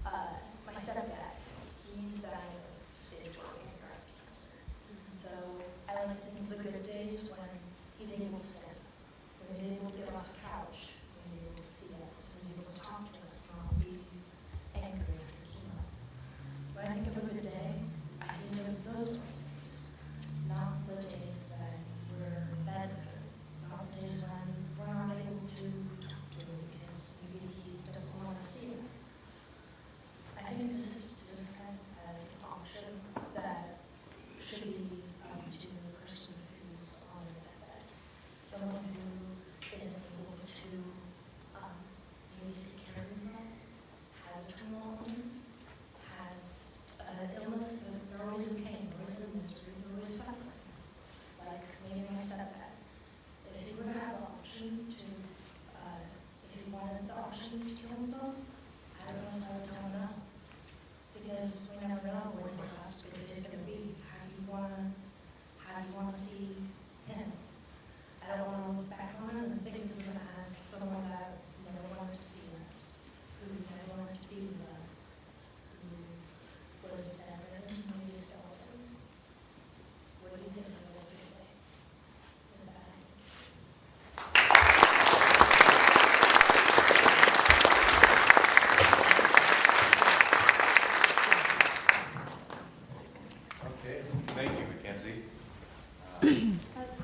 My stepdad, he's dying of stage 4 pancreatic cancer. So I like to think of the good days when he's able to stand up, when he's able to get off the couch, when he's able to see us, when he's able to talk to us, and not be angry after chemo. When I think of a good day, I think of those sorts of days, not the days that we're better, not the days when we're not able to talk to him because maybe he doesn't want to see us. I think assisted suicide as an option that should be to the person who's on their deathbed. Someone who isn't able to maybe take care of themselves, has a terminal illness, has an illness that they're always in pain, they're always in misery, they're always suffering. Like maybe my stepdad. If he were to have the option to, if he wanted the option to kill himself, I don't know if I would tell him no. Because we never know when his last good day is going to be. How do you want to see him? I don't want to look back on him and think of him as someone that never wanted to see us, who never wanted to be with us, who was better than maybe a skeleton. What do you think of those today? With that? Okay, thank you, Mackenzie.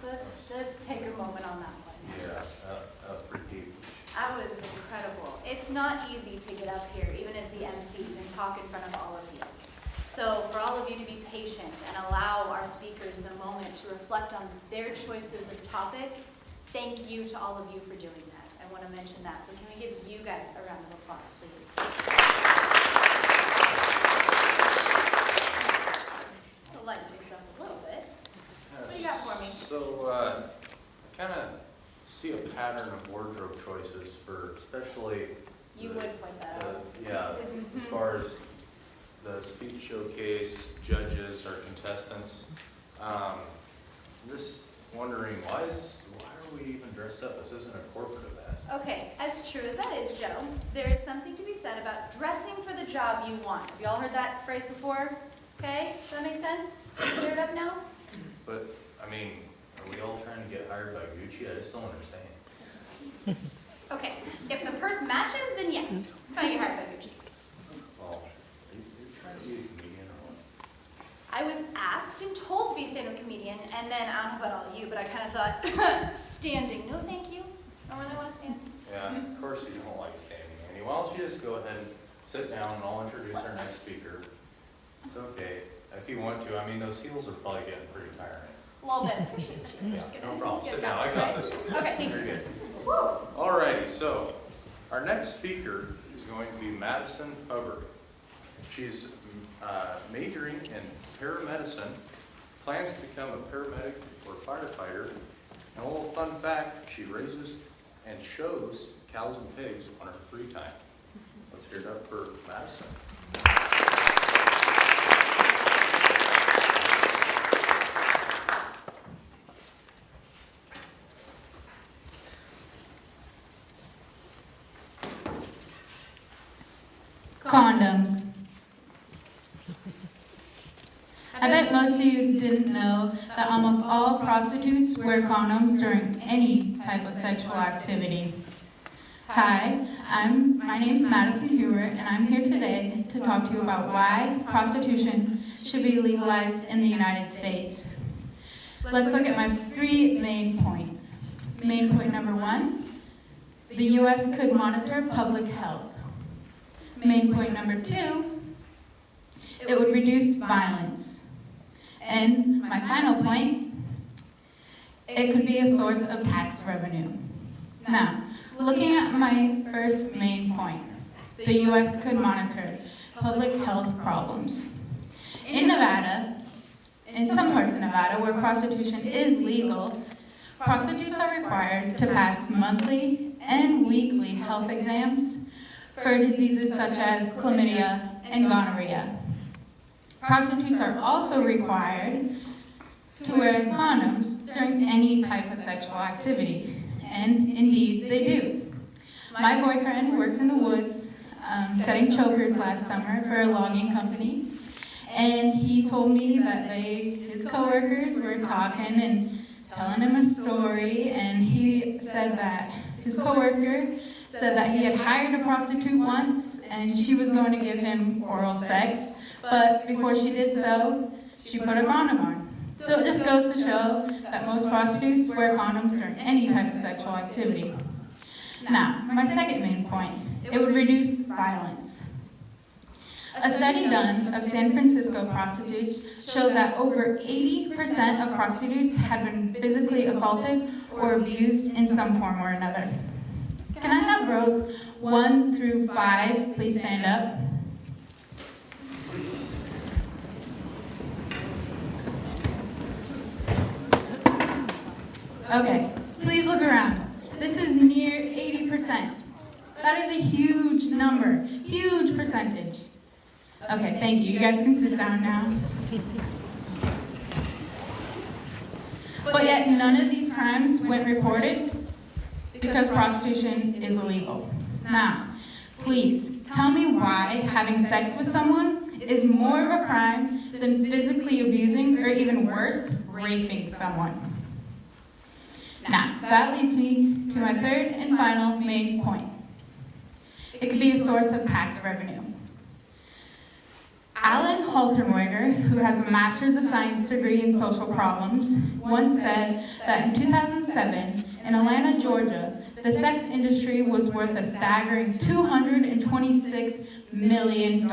Let's just take a moment on that one. Yeah, that was pretty deep. That was incredible. It's not easy to get up here, even as the MCs, and talk in front of all of you. So for all of you to be patient and allow our speakers the moment to reflect on their choices of topic, thank you to all of you for doing that. I want to mention that. So can we give you guys a round of applause, please? To lighten things up a little bit. What do you got for me? So, I kind of see a pattern of wardrobe choices for especially You would point that out. yeah, as far as the speech showcase, judges, or contestants. I'm just wondering, why are we even dressed up? This isn't a corporate event. Okay, as true as that is, Joe, there is something to be said about dressing for the job you want. Have you all heard that phrase before? Okay, does that make sense? Clear it up now? But, I mean, are we all trying to get hired by Gucci? I just don't understand. Okay, if the purse matches, then yeah, try to get hired by Gucci. Well, you're trying to be a comedian or what? I was asked and told to be a stand-up comedian, and then, I don't know about all of you, but I kind of thought, standing, no thank you. I don't really want to stand. Yeah, of course you don't like standing, Annie. Why don't you just go ahead and sit down and I'll introduce our next speaker. It's okay, if you want to. I mean, those heels are probably getting pretty tiring. A little bit, appreciate you. Yeah, Just kidding. no problem. You guys Sit down, I this, got right? this one. Okay, thank You're you. good. Woo. Alrighty, so our next speaker is going to be Madison Hubbard. She's majoring in paramedicine, plans to become a paramedic or firefighter. And a little fun fact, she raises and shows cows and pigs on her free time. Let's hear it up for Madison. Condoms. I bet most of you didn't know that almost all prostitutes wear condoms during any type of sexual activity. Hi, my name's Madison Hewitt, and I'm here today to talk to you about why prostitution should be legalized in the United States. Let's look at my 3 main points. Main point number 1, the U.S. could monitor public health. Main point number 2, it would reduce violence. And my final point, it could be a source of tax revenue. Now, looking at my first main point, the U.S. could monitor public health problems. In Nevada, in some parts of Nevada where prostitution is legal, prostitutes are required to pass monthly and weekly health exams for diseases such as chlamydia and gonorrhea. Prostitutes are also required to wear condoms during any type of sexual activity, and indeed they do. My boyfriend works in the woods setting chokers last summer for a logging company, and he told me that his coworkers were talking and telling him a story, and he said that his coworker said that he had hired a prostitute once and she was going to give him oral sex, but before she did so, she put a condom on. So it just goes to show that most prostitutes wear condoms during any type of sexual activity. Now, my second main point, it would reduce violence. A study done of San Francisco prostitutes showed that over 80% of prostitutes had been physically assaulted or abused in some form or another. Can I have rows 1 through 5 please stand up? Okay, please look around. This is near 80%. That is a huge number, huge percentage. Okay, thank you. You guys can sit down now. But yet none of these crimes went reported because prostitution is illegal. Now, please, tell me why having sex with someone is more of a crime than physically abusing, or even worse, raping someone. Now, that leads me to my third and final main point. It could be a source of tax revenue. Alan Haltermeuger, who has a Master's of Science degree in social problems, once said that in 2007, in Atlanta, Georgia, the sex industry was worth a staggering $226 million.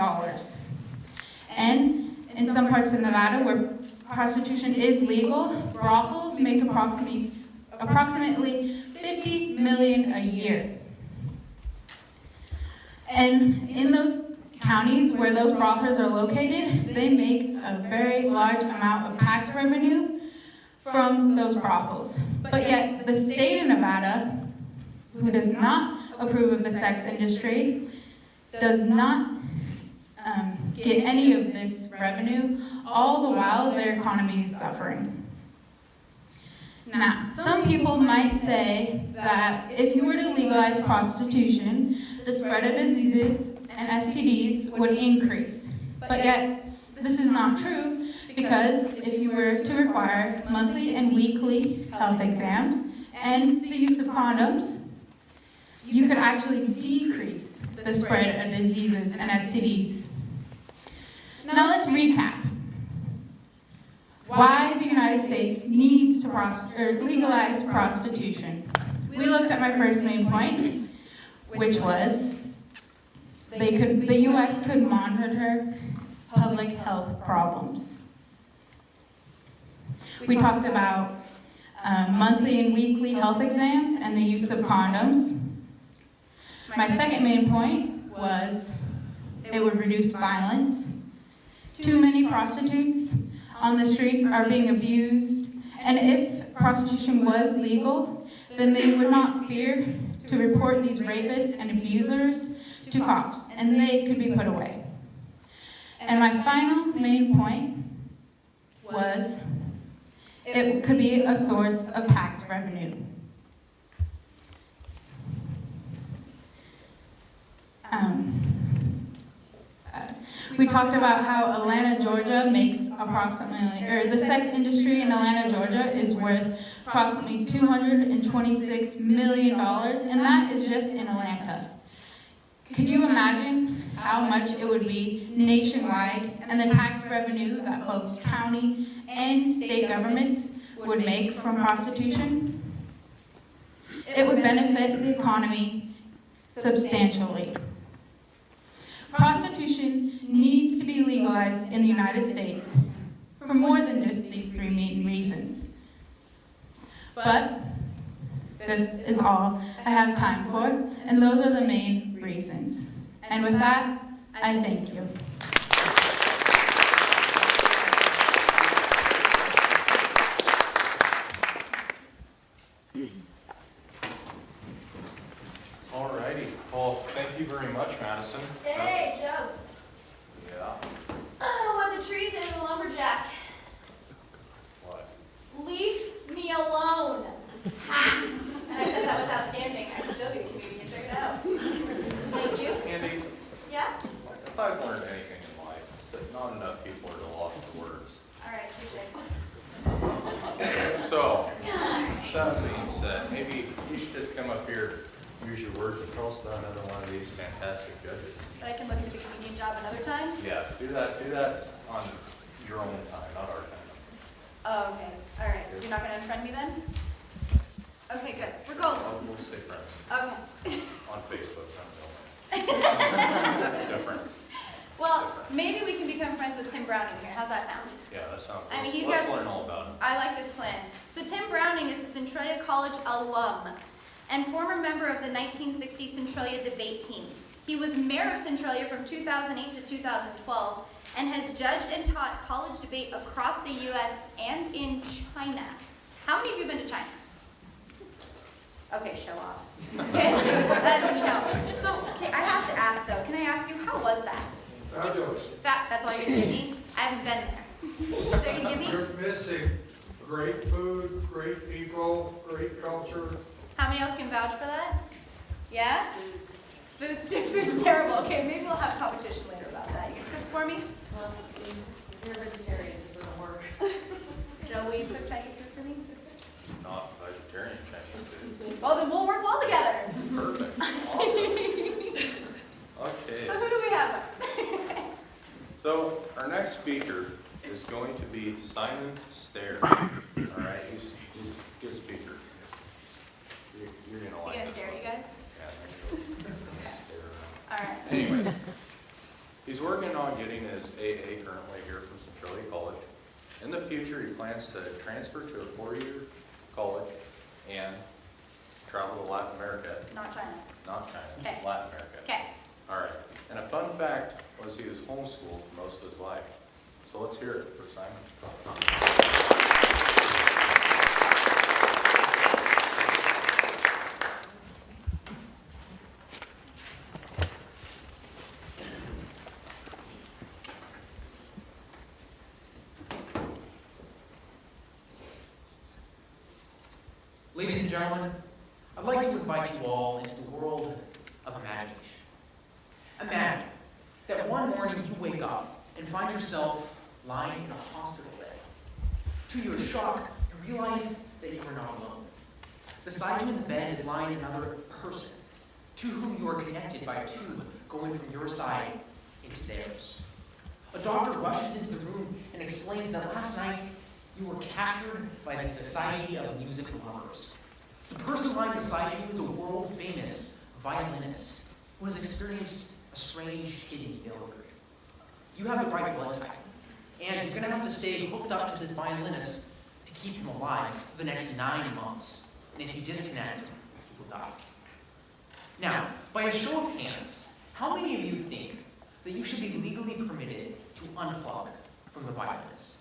And in some parts of Nevada where prostitution is legal, brothels make approximately $50 million a year. And in those counties where those brothels are located, they make a very large amount of tax revenue from those brothels. But yet the state of Nevada, who does not approve of the sex industry, does not get any of this revenue, all the while their economy is suffering. Now, some people might say that if you were to legalize prostitution, the spread of diseases and STDs would increase. But yet, this is not true, because if you were to require monthly and weekly health exams and the use of condoms, you could actually decrease the spread of diseases and STDs. Now let's recap. Why the United States needs to legalize prostitution. We looked at my first main point, which was the U.S. could monitor public health problems. We talked about monthly and weekly health exams and the use of condoms. My second main point was it would reduce violence. Too many prostitutes on the streets are being abused, and if prostitution was legal, then they would not fear to report these rapists and abusers to cops, and they could be put away. And my final main point was it could be a source of tax revenue. We talked about how Atlanta, Georgia makes approximately, or the sex industry in Atlanta, Georgia is worth approximately $226 million, and that is just in Atlanta. Could you imagine how much it would be nationwide and the tax revenue that both county and state governments would make from prostitution? It would benefit the economy substantially. Prostitution needs to be legalized in the United States for more than just these three main reasons. But this is all I have time for, and those are the main reasons. And with that, I thank you. Alrighty, well, thank you very much, Madison. Hey, Joe. Yeah. Oh, what the treason of a lumberjack. What? Leave me alone. Ha! And I said that without standing. I can still be a comedian. Check it out. Thank you. Andy, Yeah? if I've learned anything in life, it's that not enough people are lost for words. All right, Tuesday. So, that being said, maybe you should just come up here, use your words, and tell us about another one of these fantastic judges. But I can look at the comedian job another time? Yeah, do that on your own time, not our time. Oh, okay. All right, so you're not going to unfriend me then? Okay, good. We're golden. We'll stay friends Okay. on Facebook, not real life. It's different. Well, maybe we can become friends with Tim Browning here. How's that sound? Yeah, that sounds I mean, good. he's Let's got- learn all about him. I like this plan. So Tim Browning is a Centralia College alum and former member of the 1960 Centralia debate team. He was mayor of Centralia from 2008 to 2012 and has judged and taught college debate across the U.S. and in China. How many of you have been to China? Okay, show-offs. Okay, that doesn't count. So, okay, I have to ask though, can I ask you, how was that? Fabulous. That's all you're gonna give me? I haven't been there. Is there gonna give me? You're missing great food, great people, great culture. How many else can vouch for that? Yeah? Food's terrible. Okay, maybe we'll have competition later about that. You can cook for me? Well, you're a vegetarian, this doesn't work. Joe, will you cook Chinese food for me? Not vegetarian Chinese food. Well, then we'll work well together. Perfect. Awesome. Okay. So who do we have? So our next speaker is going to be Simon Stehr. All right, he's a good speaker. You're gonna Is he like gonna this stare at one. you guys? Yeah, All right. anyways, he's working on getting his AA currently here from Centralia College. In the future, he plans to transfer to a 4-year college and travel to Latin America, Not China. not China, Okay. Latin America. Okay. All right. And a fun fact was he was homeschooled for most of his life. So let's hear it for Simon. Ladies and gentlemen, I'd like to invite you all into the world of imagination. Imagine that one morning you wake up and find yourself lying in a hospital bed. To your shock, you realize that you are not alone. Beside you in the bed is lying another person, to whom you are connected by a tube going from your side into theirs. A doctor rushes into the room and explains that last night you were captured by the Society of Music Lovers. The person lying beside you is a world-famous violinist who has experienced a strange kidney failure. You have the right blood type, and you're going to have to stay hooked up to this violinist to keep him alive for the next 9 months. And if you disconnect, he will die. Now, by a show of hands, how many of you think that you should be legally permitted to unplug from the violinist?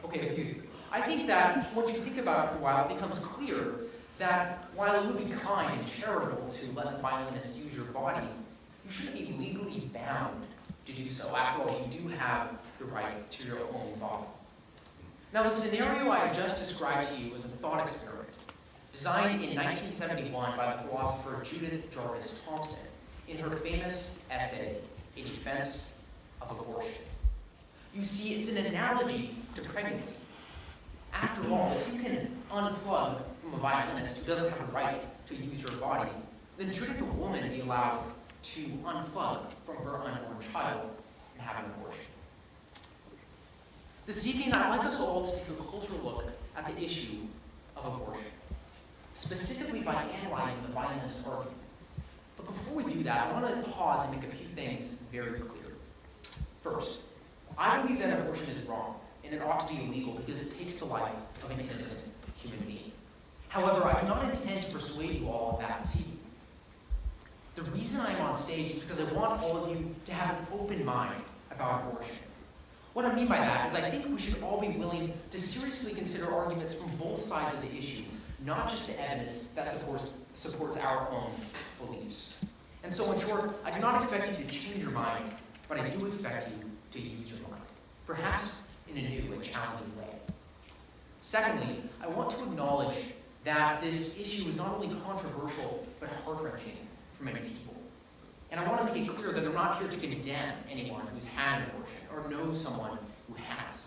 Okay, a few. I think that once you think about it for a while, it becomes clear that while it would be kind and charitable to let the violinist use your body, you shouldn't be legally bound to do so. After all, you do have the right to your own body. Now, the scenario I have just described to you was a thought experiment designed in 1971 by the philosopher Judith Jarvis Thomson in her famous essay, A Defense of Abortion. You see, it's an analogy to pregnancy. After all, if you can unplug from a violinist who doesn't have a right to use your body, then shouldn't a woman be allowed to unplug from her unborn child and have an abortion? This evening, I'd like us all to take a closer look at the issue of abortion, specifically by analyzing the violinist's argument. But before we do that, I want to pause and make a few things very clear. First, I believe that abortion is wrong, and it ought to be illegal because it takes the life of an innocent human being. However, I do not intend to persuade you all of that this evening. The reason I'm on stage is because I want all of you to have an open mind about abortion. What I mean by that is I think we should all be willing to seriously consider arguments from both sides of the issue, not just the evidence that supports our own beliefs. And so in short, I do not expect you to change your mind but I do expect you to use your mind, perhaps in a new and challenging way. Secondly, I want to acknowledge that this issue is not only controversial, but heart-wrenching for many people. And I want to make it clear that I'm not here to condemn anyone who's had an abortion or knows someone who has.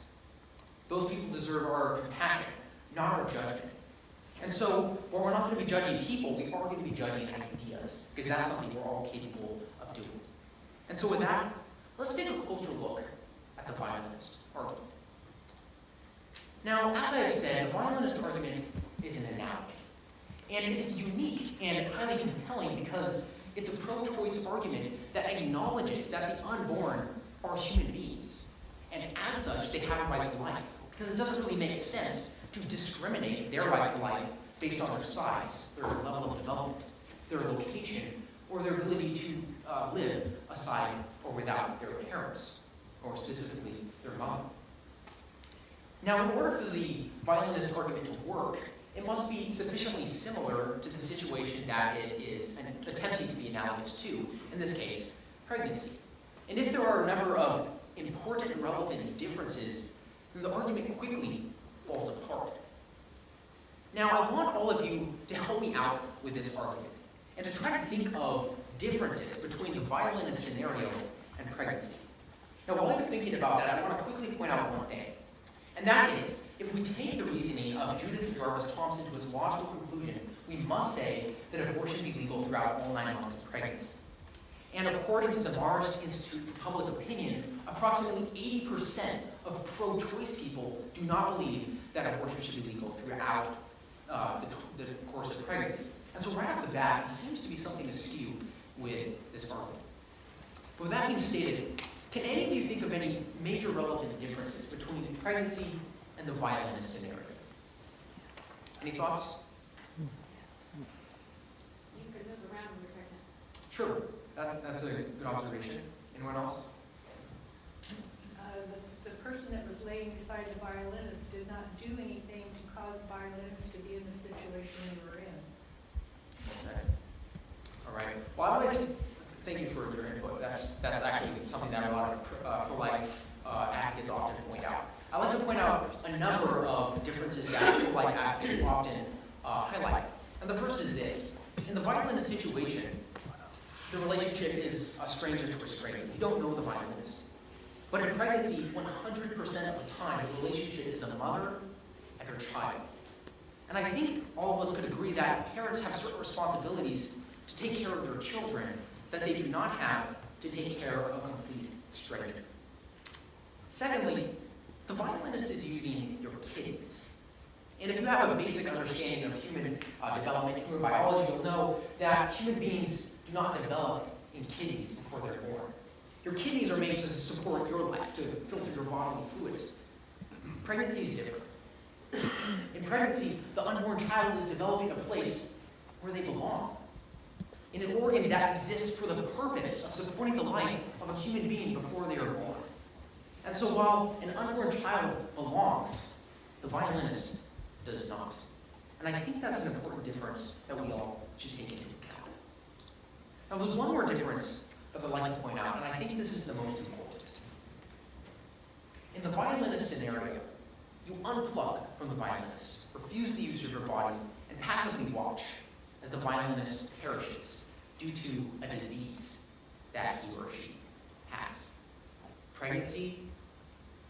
Those people deserve our compassion, not our judgment. And so, while we're not going to be judging people, we are going to be judging ideas, because that's something we're all capable of doing. And so with that, let's take a closer look at the violinist argument. Now, as I have said, the violinist argument is an analogy. And it's unique and highly compelling because it's a pro-choice argument that acknowledges that the unborn are human beings. And as such, they have a right to life. Because it doesn't really make sense to discriminate their right to life based on their size, their level of development, their location, or their ability to live aside or without their parents, or specifically their mother. Now, in order for the violinist argument to work, it must be sufficiently similar to the situation that it is attempting to be analogous to, in this case, pregnancy. And if there are a number of important and relevant differences, then the argument quickly falls apart. Now, I want all of you to help me out with this argument, and to try to think of differences between the violinist scenario and pregnancy. Now, while I've been thinking about that, I want to quickly point out one thing, and that is, if we take the reasoning of Judith Jarvis Thompson to its logical conclusion, we must say that abortion be legal throughout all 9 months of pregnancy. And according to the Marist Institute for Public Opinion, approximately 80% of pro-choice people do not believe that abortion should be legal throughout the course of pregnancy. And so right off the bat, there seems to be something askew with this argument. But with that being stated, can any of you think of any major relevant differences between pregnancy and the violinist scenario? Any thoughts? You could move around when you're pregnant. Sure, that's a good observation. Anyone else? The person that was laying beside the violinist did not do anything to cause the violinist to be in the situation they were in. All right. Well, I would like to thank you for your input. That's actually something that a lot of pro-life advocates often point out. I'd like to point out a number of differences that pro-life advocates often highlight. And the first is this. In the violinist situation, the relationship is a stranger to a stranger. You don't know the violinist. But in pregnancy, 100% of the time, the relationship is a mother and her child. And I think all of us could agree that parents have certain responsibilities to take care of their children that they do not have to take care of a complete stranger. Secondly, the violinist is using your kidneys. And if you have a basic understanding of human development, human biology, you'll know that human beings do not develop in kidneys before they're born. Your kidneys are made to support your life, to filter your bodily fluids. Pregnancy is different. In pregnancy, the unborn child is developing a place where they belong, in an organ that exists for the purpose of supporting the life of a human being before they are born. And so while an unborn child belongs, the violinist does not. And I think that's an important difference that we all should take into account. Now, there's one more difference that I'd like to point out, and I think this is the most important. In the violinist scenario, you unplug from the violinist, refuse the use of your body, and passively watch as the violinist perishes due to a disease that he or she has. Pregnancy,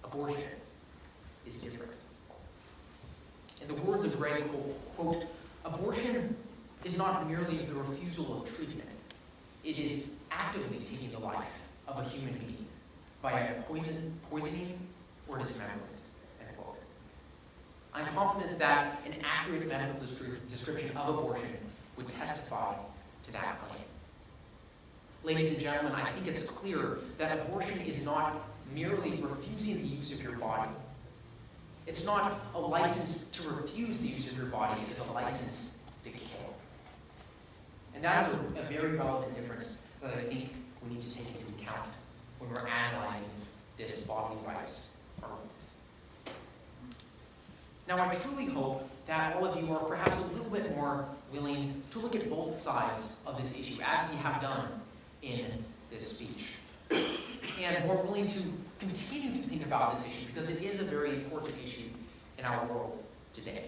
abortion is different. In the words of Legg, quote, "Abortion is not merely the refusal of treatment. It is actively taking the life of a human being via poisoning or dismemberment." End quote. I'm confident that an accurate medical description of abortion would testify to that claim. Ladies and gentlemen, I think it's clear that abortion is not merely refusing the use of your body. It's not a license to refuse the use of your body, it's a license to kill. And that is a very relevant difference that I think we need to take into account when we're analyzing this bodily rights argument. Now, I truly hope that all of you are perhaps a little bit more willing to look at both sides of this issue, as we have done in this speech. and more willing to continue to think about this issue because it is a very important issue in our world today.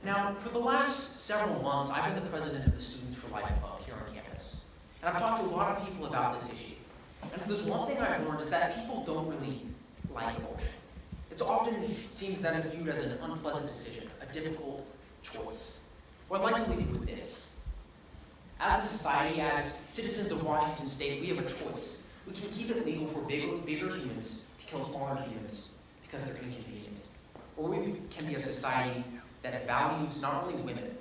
Now, for the last several months, I've been the president of the Students for Life Club here on campus. And I've talked to a lot of people about this issue. And if there's one thing I've learned is that people don't really like abortion. It often seems that it's viewed as an unpleasant decision, a difficult choice. Well, I'd like to leave you with this. As a society, as citizens of Washington State, we have a choice. We can keep it legal for bigger humans to kill smaller humans because they're inconvenient. Or we can be a society that values not only women and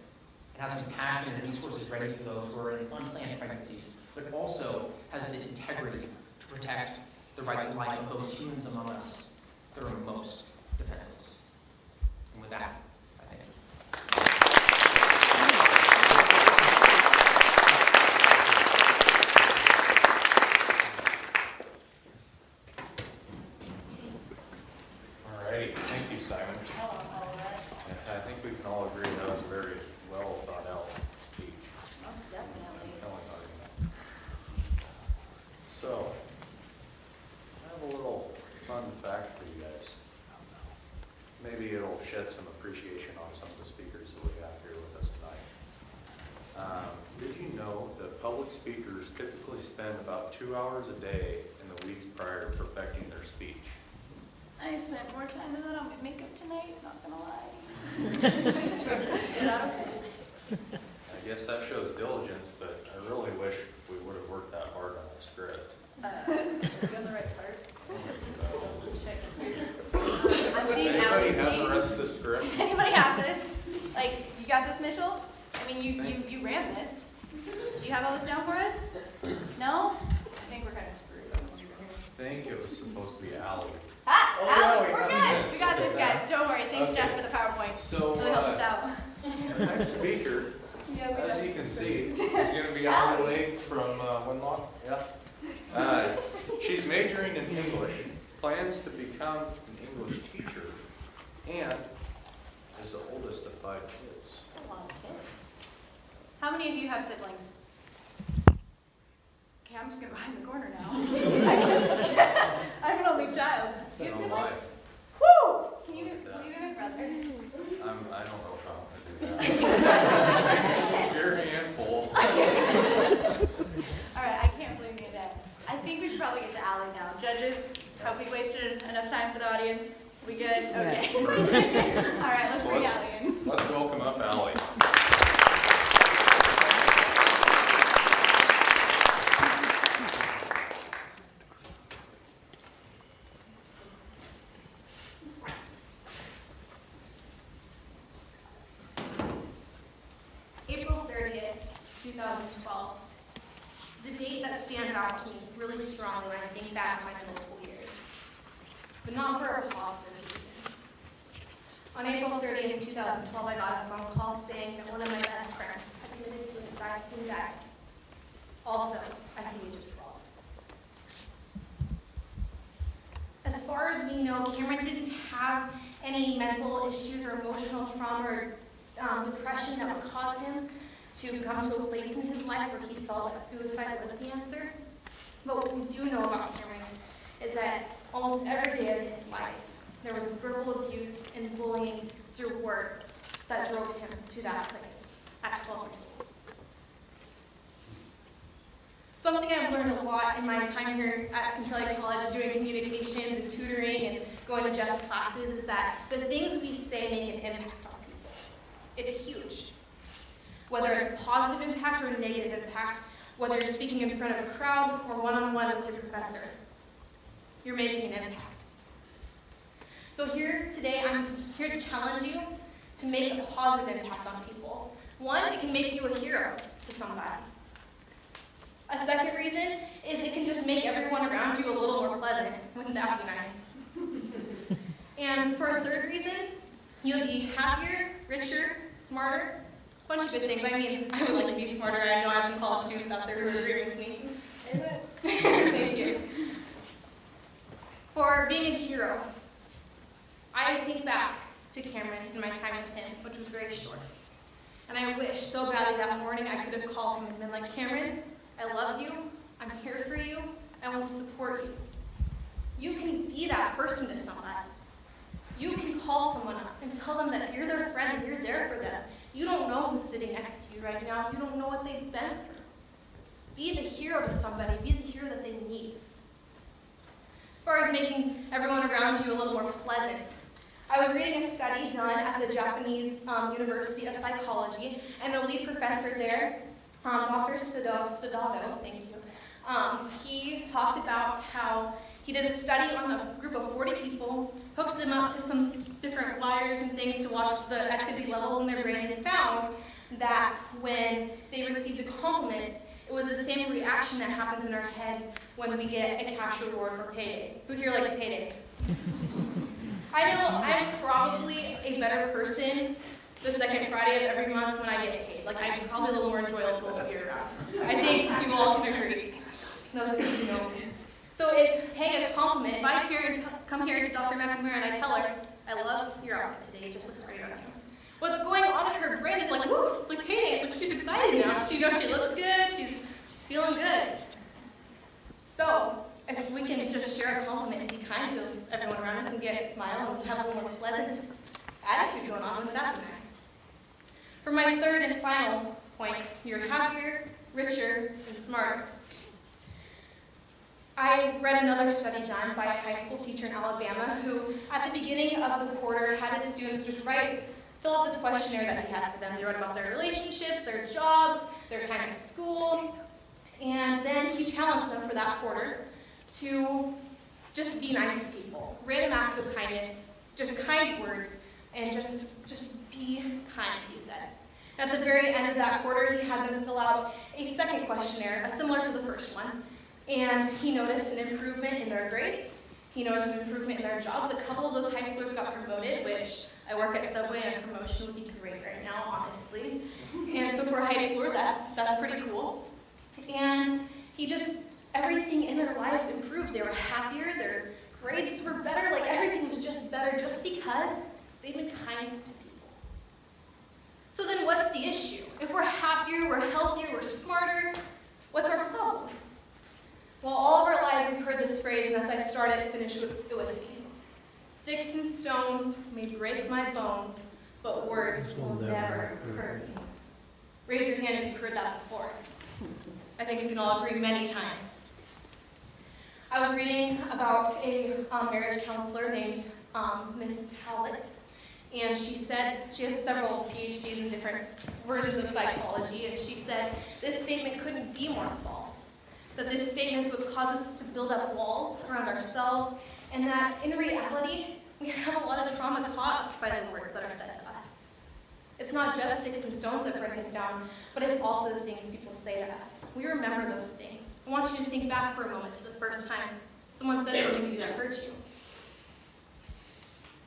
has compassion and resources ready for those who are in unplanned pregnancies, but also has the integrity to protect the right to life of those humans among us that are most defenseless. And with that, I thank you. Alrighty, thank you, Simon. I think we can all agree that was a very well thought out speech. Most definitely. Compelling argument. So, I have a little fun fact for you guys. Maybe it'll shed some appreciation on some of the speakers that we have here with us tonight. Did you know that public speakers typically spend about 2 hours a day in the weeks prior to perfecting their speech? I spent more time than that on my makeup tonight, not gonna lie. Is that okay? I guess that shows diligence, but I really wish we would have worked that hard on our script. Is you on the right part? Check. I'm Does seeing anybody Allie's have the name. rest of the script? Does anybody have this? Like, you got this, Mitchell? I mean, you ran this. Do you have all this down for us? No? I think we're kind of screwed on this right here. I think it was supposed to be Allie. Ah, Oh, Allie, yeah, we're we got good. this. We got this, Look at guys. Don't worry. Thanks, Okay. Jeff, for the PowerPoint. So, Really helped us out. our next speaker, Yeah, we as got you can see, is it. going to be Allie Legg from Winlock. Yeah. She's majoring in English, plans to become an English teacher, and is the oldest of 5 kids. That's a lot of kids. How many of you have siblings? Okay, I'm just gonna go hide in the corner now. I'm an only child. Do you have Oh, siblings? my. Woo! Can you have a brother? I don't know if I'm going to do that. You're a handful. All right, I can't believe you did that. I think we should probably get to Allie now. Judges, have we wasted enough time for the audience? We good? Okay. All right, let's bring Allie in. Let's welcome up Allie. April 30th, 2012 is a date that stands out to me really strongly when I think back on my middle school years, but not for a positive reason. On April 30th, 2012, I got a phone call saying that one of my best friends had committed suicide and died, also at the age of 12. As far as we know, Cameron didn't have any mental issues or emotional trauma or depression that would cause him to come to a place in his life where he felt that suicide was the answer. But what we do know about Cameron is that almost every day of his life, there was verbal abuse and bullying through words that drove him to that place at 12 years old. Something I've learned a lot in my time here at Centralia College doing communications and tutoring and going to Jeff's classes is that the things we say make an impact on people. It's huge. Whether it's positive impact or negative impact, whether you're speaking in front of a crowd or one-on-one with your professor, you're making an impact. So here today, I'm here to challenge you to make a positive impact on people. One, it can make you a hero to somebody. A second reason is it can just make everyone around you a little more pleasant. Wouldn't that be nice? And for a third reason, you'll be happier, richer, smarter, a bunch of good things. I mean, I would like to be smarter. I know I have some college students out there who agree with me. Thank you. For being a hero, I think back to Cameron and my time with him, which was very short. And I wish so badly that morning I could have called him and been like, Cameron, I love you, I'm here for you, I want to support you. You can be that person to somebody. You can call someone up and tell them that you're their friend and you're there for them. You don't know who's sitting next to you right now. You don't know what they've been through. Be the hero to somebody. Be the hero that they need. As far as making everyone around you a little more pleasant, I was reading a study done at the Japanese University of Psychology, and the lead professor there, Dr. Stodato, thank you, he talked about how he did a study on a group of 40 people, hooked them up to some different wires and things to watch the activity levels in their brain, and found that when they received a compliment, it was the same reaction that happens in our heads when we get a cash reward for payday. Who here likes payday? I know I'm probably a better person the second Friday of every month when I get paid. Like, I'm probably a little more enjoyable to be around. I think you all can agree. Those of you who know me. So if paying a compliment, if I come here to Dr. McQuarrie and I tell her, I love your outfit today, it just looks great on you. What's going on in her brain is like, woo, it's like payday. It's like she's excited now. She knows she looks good, she's feeling good. So if we can just share a compliment and be kind to everyone around us and get a smile and have a little more pleasant attitude going on, wouldn't that be nice? For my third and final point, you're happier, richer, and smarter. I read another study done by a high school teacher in Alabama who, at the beginning of the quarter, had his students just fill out this questionnaire that he had for them. They wrote about their relationships, their jobs, their time at school, and then he challenged them for that quarter to just be nice to people. Random acts of kindness, just kind words, and just be kind, he said. At the very end of that quarter, he had them fill out a second questionnaire, similar to the first one, and he noticed an improvement in their grades. He noticed an improvement in their jobs. A couple of those high schoolers got promoted, which I work at Subway, and a promotion would be great right now, honestly. And so for a high schooler, that's pretty cool. And everything in their lives improved. They were happier, their grades were better, like everything was just better just because they'd been kind to people. So then what's the issue? If we're happier, we're healthier, we're smarter, what's our problem? Well, all of our lives we've heard this phrase, and as I started, finish it with me. Sticks and stones may break my bones, but words will never hurt me. Raise your hand if you've heard that before. I think we can all agree many times. I was reading about a marriage counselor named Miss Howlett, and she said she has several PhDs in different versions of psychology, and she said this statement couldn't be more false. That this statement would cause us to build up walls around ourselves, and that in reality, we have a lot of trauma caused by the words that are said to us. It's not just sticks and stones that break us down, but it's also the things people say to us. We remember those things. I want you to think back for a moment to the first time someone said something to you that hurt you.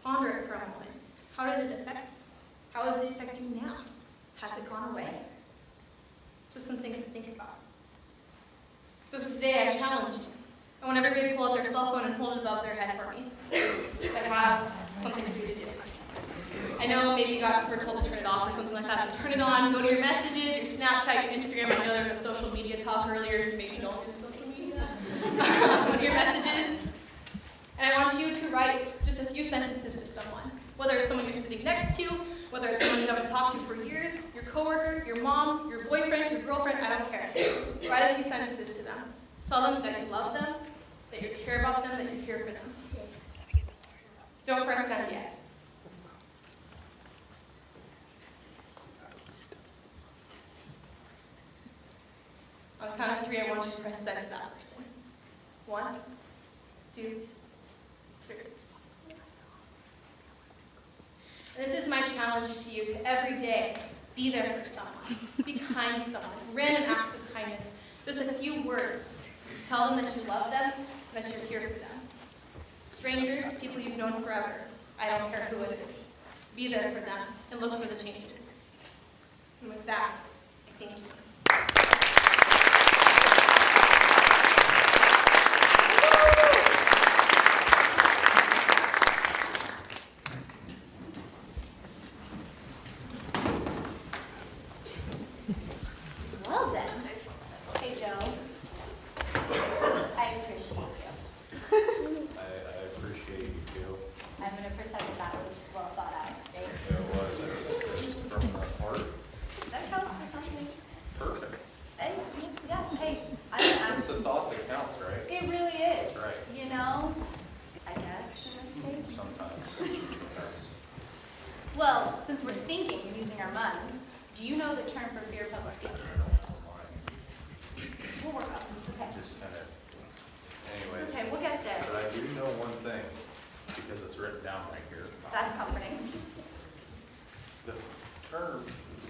Ponder it for a moment. How did it affect you? How does it affect you now? Has it gone away? Just some things to think about. So today I challenge you. I want everybody to pull out their cell phone and hold it above their head for me. Because I have something for you to do. I know maybe you were told to turn it off or something like that, so turn it on, go to your messages, your Snapchat, your Instagram. I know there was a social media talk earlier, so maybe don't do social media. Go to your messages. And I want you to write just a few sentences to someone. Whether it's someone you're sitting next to, whether it's someone you haven't talked to for years, your coworker, your mom, your boyfriend, your girlfriend, I don't care. Write a few sentences to them. Tell them that you love them, that you care about them, that you're here for them. Don't press send yet. On the count of 3, I want you to press send to that person. 1, 2, 3. And this is my challenge to you to every day be there for someone. Be kind to someone. Random acts of kindness. Just a few words. Tell them that you love them, and that you're here for them. Strangers, people you've known forever. I don't care who it is. Be there for them and look for the changes. And with that, I thank you. Well then, hey Joe, I agree. Hey, I'm gonna It's ask, the thought that counts, right? it really is. That's right. You know, I guess in this case. Sometimes. Well, since we're thinking and using our minds, do you know the term for fear of public speaking? We'll work on it, okay. Just kind of, It's anyways. okay, we'll get there. But I do know one thing, because it's written down right here. That's comforting. The term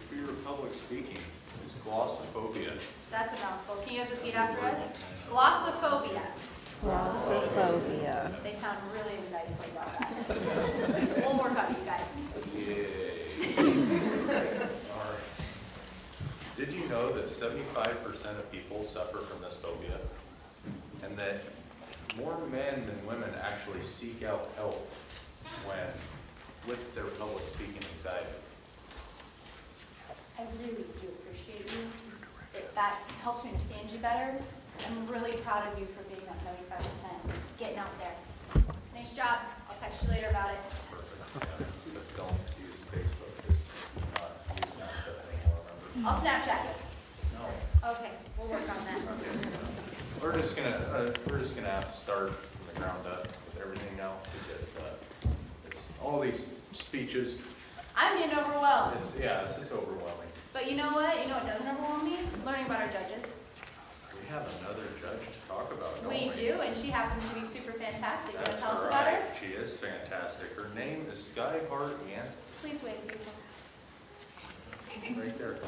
fear of public speaking is glossophobia. That's a mouthful. Can you guys repeat after us? Glossophobia. Glossophobia. They sound really excited about that. We'll work on you guys. Yay. All right. Did you know that 75% of people suffer from this phobia? And that more men than women actually seek out help with their public speaking anxiety? I really do appreciate you. That helps me understand you better. I'm really proud of you for being that 75%, getting out there. Nice job. I'll text you later about it. Perfect. Yeah. But don't use Facebook. It's not use Snapchat anymore, remember? I'll Snapchat you. No. Okay, we'll work on that. We're just gonna have to start from the ground up with everything now, because it's all these speeches. I'm getting overwhelmed. It's just overwhelming. But you know what? You know what doesn't overwhelm me? Learning about our judges. We have another judge to talk about, don't We do, and she happens to be super fantastic. You want to That's tell us about her? right. She is fantastic. Her name is Sky Hart Ant. Please wait, beautiful. Right there.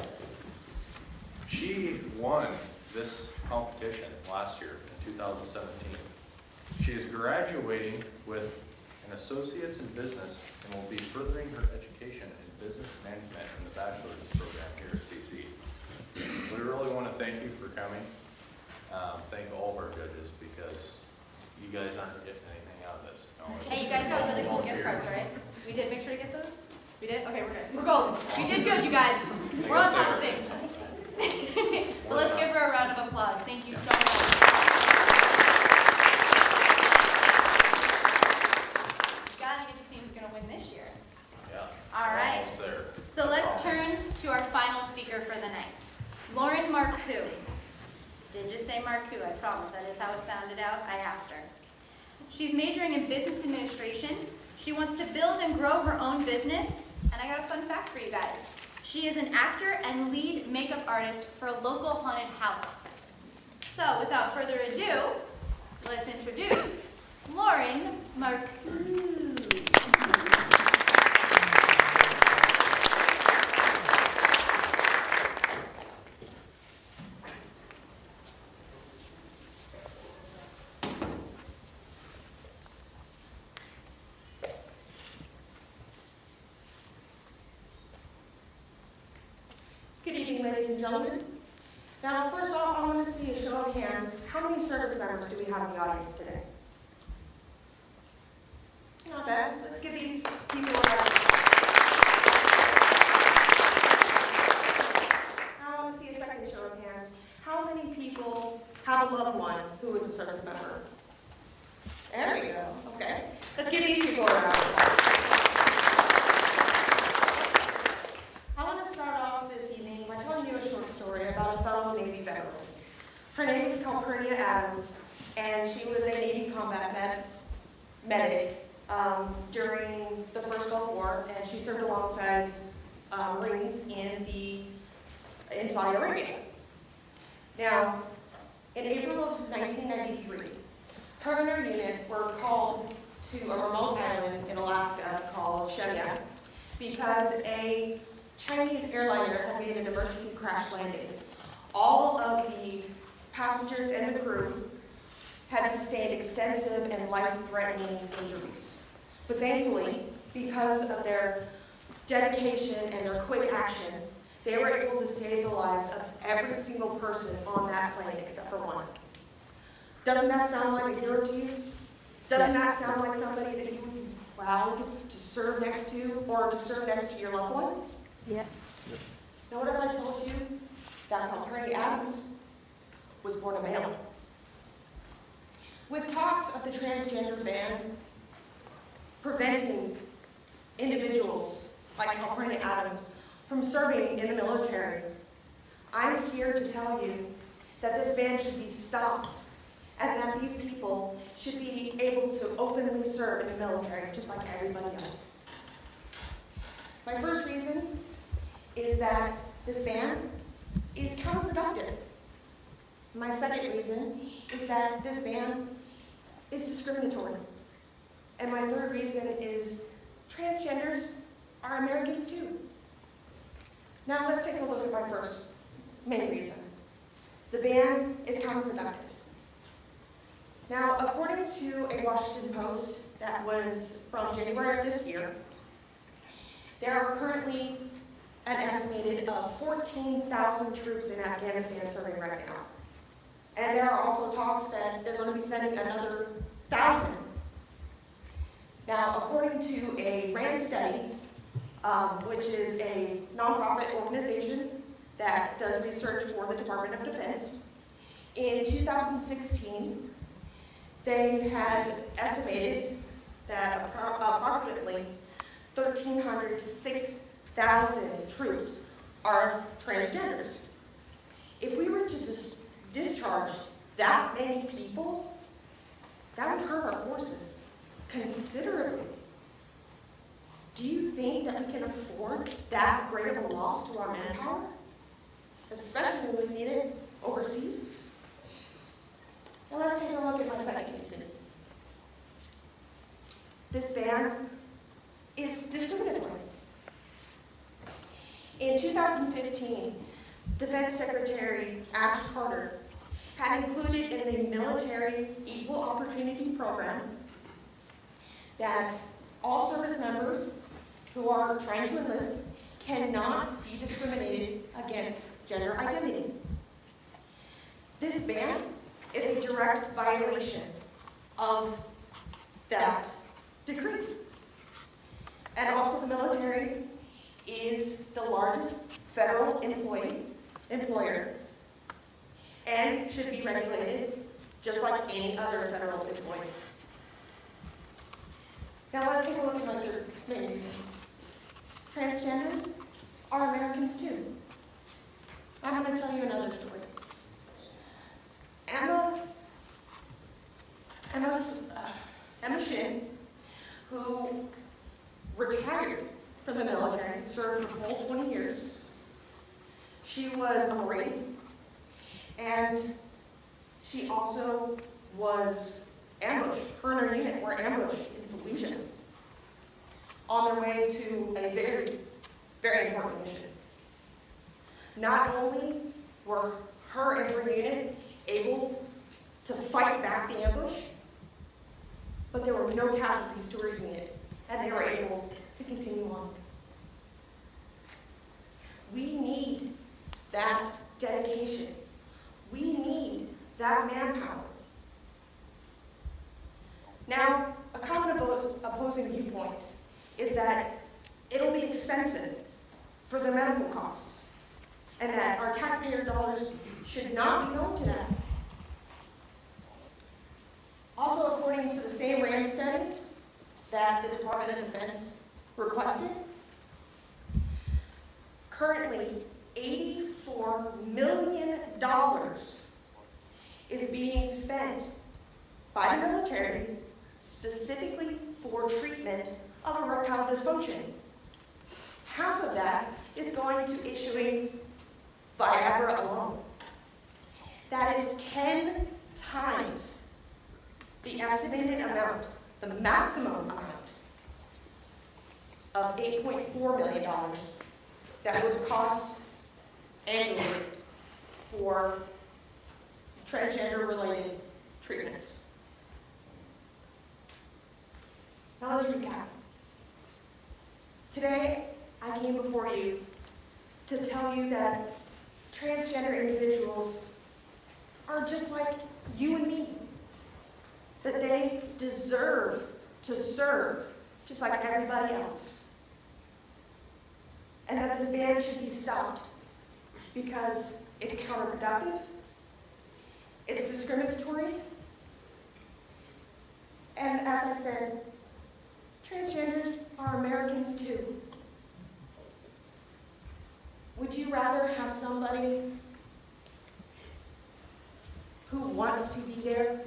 She won this competition last year in 2017. She is graduating with an associate's in business and will be furthering her education in business management in the bachelor's program here at CC. We really want to thank you for coming. Thank all of our judges, because you guys aren't getting anything out of this. No, Hey, you guys got really cool gift cards, right? We did make sure to get those? We did? Okay, we're good. We're golden. We did good, you guys. We're on top of things. So let's give her a round of applause. Thank you so much. Guys, you get to see who's going to win this year. Yeah. All right. Almost there. So let's turn to our final speaker for the night, Lauren Marcoux. Didn't just say Marcoux, I promise. That is how it sounded out. I asked her. She's majoring in business administration. She wants to build and grow her own business. And I got a fun fact for you guys. She is an actor and lead makeup artist for a local haunted house. So without further ado, let's introduce Lauren Marcoux. Good evening, ladies and gentlemen. Now, first off, I want to see a show of hands. How many service members do we have in the audience today? Not bad. Let's give these people a round. Now, I want to see a second show of hands. How many people have a loved one who is a service member? There we go. Okay. Let's give these people a round. I want to start off this evening by telling you a short story about a fellow Navy veteran. Her name is McQuarrie Adams, and she was a Navy combat medic during the First Gulf War, and she served alongside Marines in Saudi Arabia. Now, in April of 1993, her and her unit were called to a remote island in Alaska called Shemya because a Chinese airliner had made an emergency crash landing. All of the passengers and the crew had sustained extensive and life-threatening injuries. But thankfully, because of their dedication and their quick action, they were able to save the lives of every single person on that plane except for one. Doesn't that sound like a hero to you? Doesn't that sound like somebody that you would be proud to serve next to, or to serve next to your loved ones? Yes. Now, what if I told you that McQuarrie Adams was born a male? With talks of the transgender ban preventing individuals like McQuarrie Adams from serving in the military, I'm here to tell you that this ban should be stopped and that these people should be able to openly serve in the military just like everybody else. My first reason is that this ban is counterproductive. My second reason is that this ban is discriminatory. And my third reason is transgenders are Americans too. Now let's take a look at my first main reason. The ban is counterproductive. Now, according to a Washington Post that was from January of this year, there are currently an estimated of 14,000 troops in Afghanistan serving right now. And there are also talks that they're going to be sending another 1,000. Now, according to a RAND study, which is a nonprofit organization that does research for the Department of Defense, in 2016, they had estimated that approximately 1,300 to 6,000 troops are transgenders. If we were to discharge that many people, that would hurt our forces considerably. Do you think that we can afford that great of a loss to our manpower, especially when we need it overseas? Now let's take a look at my second reason. This ban is discriminatory. In 2015, Defense Secretary Ash Carter had included in the military equal opportunity program that all service members who are trying to enlist cannot be discriminated against gender identity. This ban is a direct violation of that decree. And also the military is the largest federal employer and should be regulated just like any other federal employee. Now let's take a look at my third main reason. Transgenders are Americans too. I'm going to tell you another story. Emma Shin, who retired from the military, served for full 20 years. She was a Marine, and she also was ambushed. Her and her unit were ambushed in Fallujah on their way to a very, very important mission. Not only were her and her unit able to fight back the ambush, but there were no casualties to her unit, and they were able to continue on. We need that dedication. We need that manpower. Now, a common opposing viewpoint is that it'll be expensive for the medical costs, and that our taxpayer dollars should not be going to that. Also, according to the same RAND study that the Department of Defense requested, currently $84 million is being spent by the military specifically for treatment of erectile dysfunction. Half of that is going to issuing Viagra alone. That is 10 times the estimated amount, the maximum amount of $8.4 million that would cost annually for transgender-related treatments. Now let's recap. Today, I came before you to tell you that transgender individuals are just like you and me, that they deserve to serve just like everybody else, and that this ban should be stopped because it's counterproductive, it's discriminatory, and as I said, transgenders are Americans too. Would you rather have somebody who wants to be there,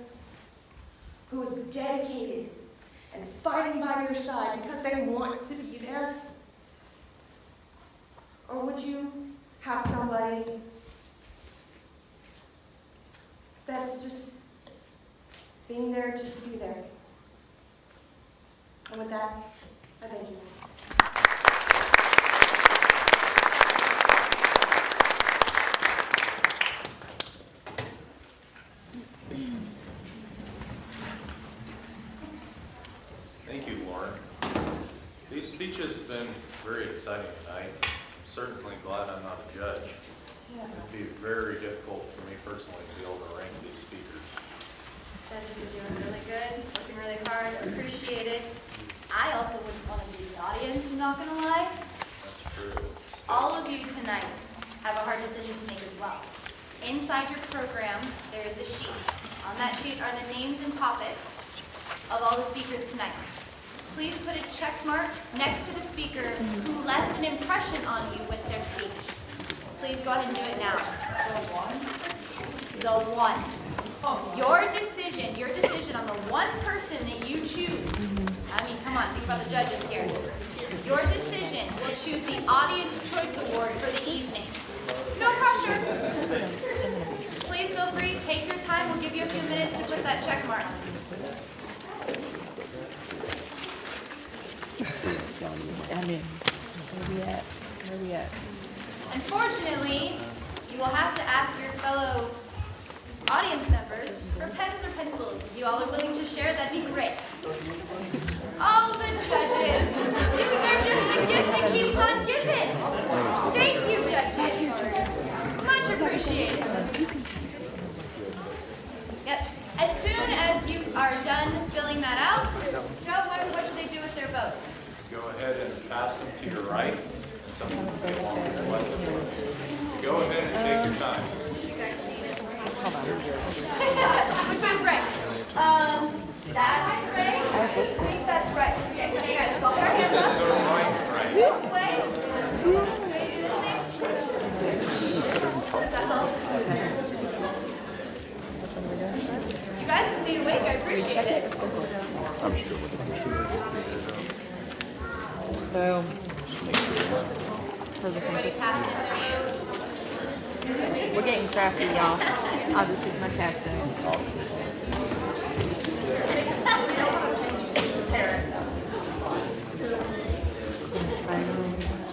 who is dedicated and fighting by your side because they want to be there? Or would you have somebody that's just being there just to be there? And with that, I thank you. Thank you, Lauren. These speeches have been very exciting tonight. I'm certainly glad I'm not a judge. It'd be very difficult for me personally to be able to rank these speakers. Judges are doing really good, working really hard, appreciate it. I also wouldn't want to be the audience, I'm not gonna lie. That's true. All of you tonight have a hard decision to make as well. Inside your program, there is a sheet. On that sheet are the names and topics of all the speakers tonight. Please put a check mark next to the speaker who left an impression on you with their speech. Please go ahead and do it now. The one. Your decision on the one person that you choose. I mean, come on, think about the judges here. Your decision will choose the Audience Choice Award for the evening. No pressure. Please feel free, take your time. We'll give you a few minutes to put that check mark. Where we at? Unfortunately, you will have to ask your fellow audience members for pens or pencils. If you all are willing to share, that'd be great. Oh, the judges. They're just the gift that keeps on giving. Thank you, judges. Much appreciated. Yep. As soon as you are done filling that out, Joe, what should they do with their votes? Go ahead and pass them to your right, and someone will go along with your left. Go ahead and take your time. You guys need it. Which one's right? That one's right? I think that's right. Okay, you guys, all put our hands up. Go right. This way. Can I do this thing? Does that help? You guys have stayed awake. I appreciate it. Boom. Everybody cast in their votes. We're getting crafty, y'all. I'll just use my cactus.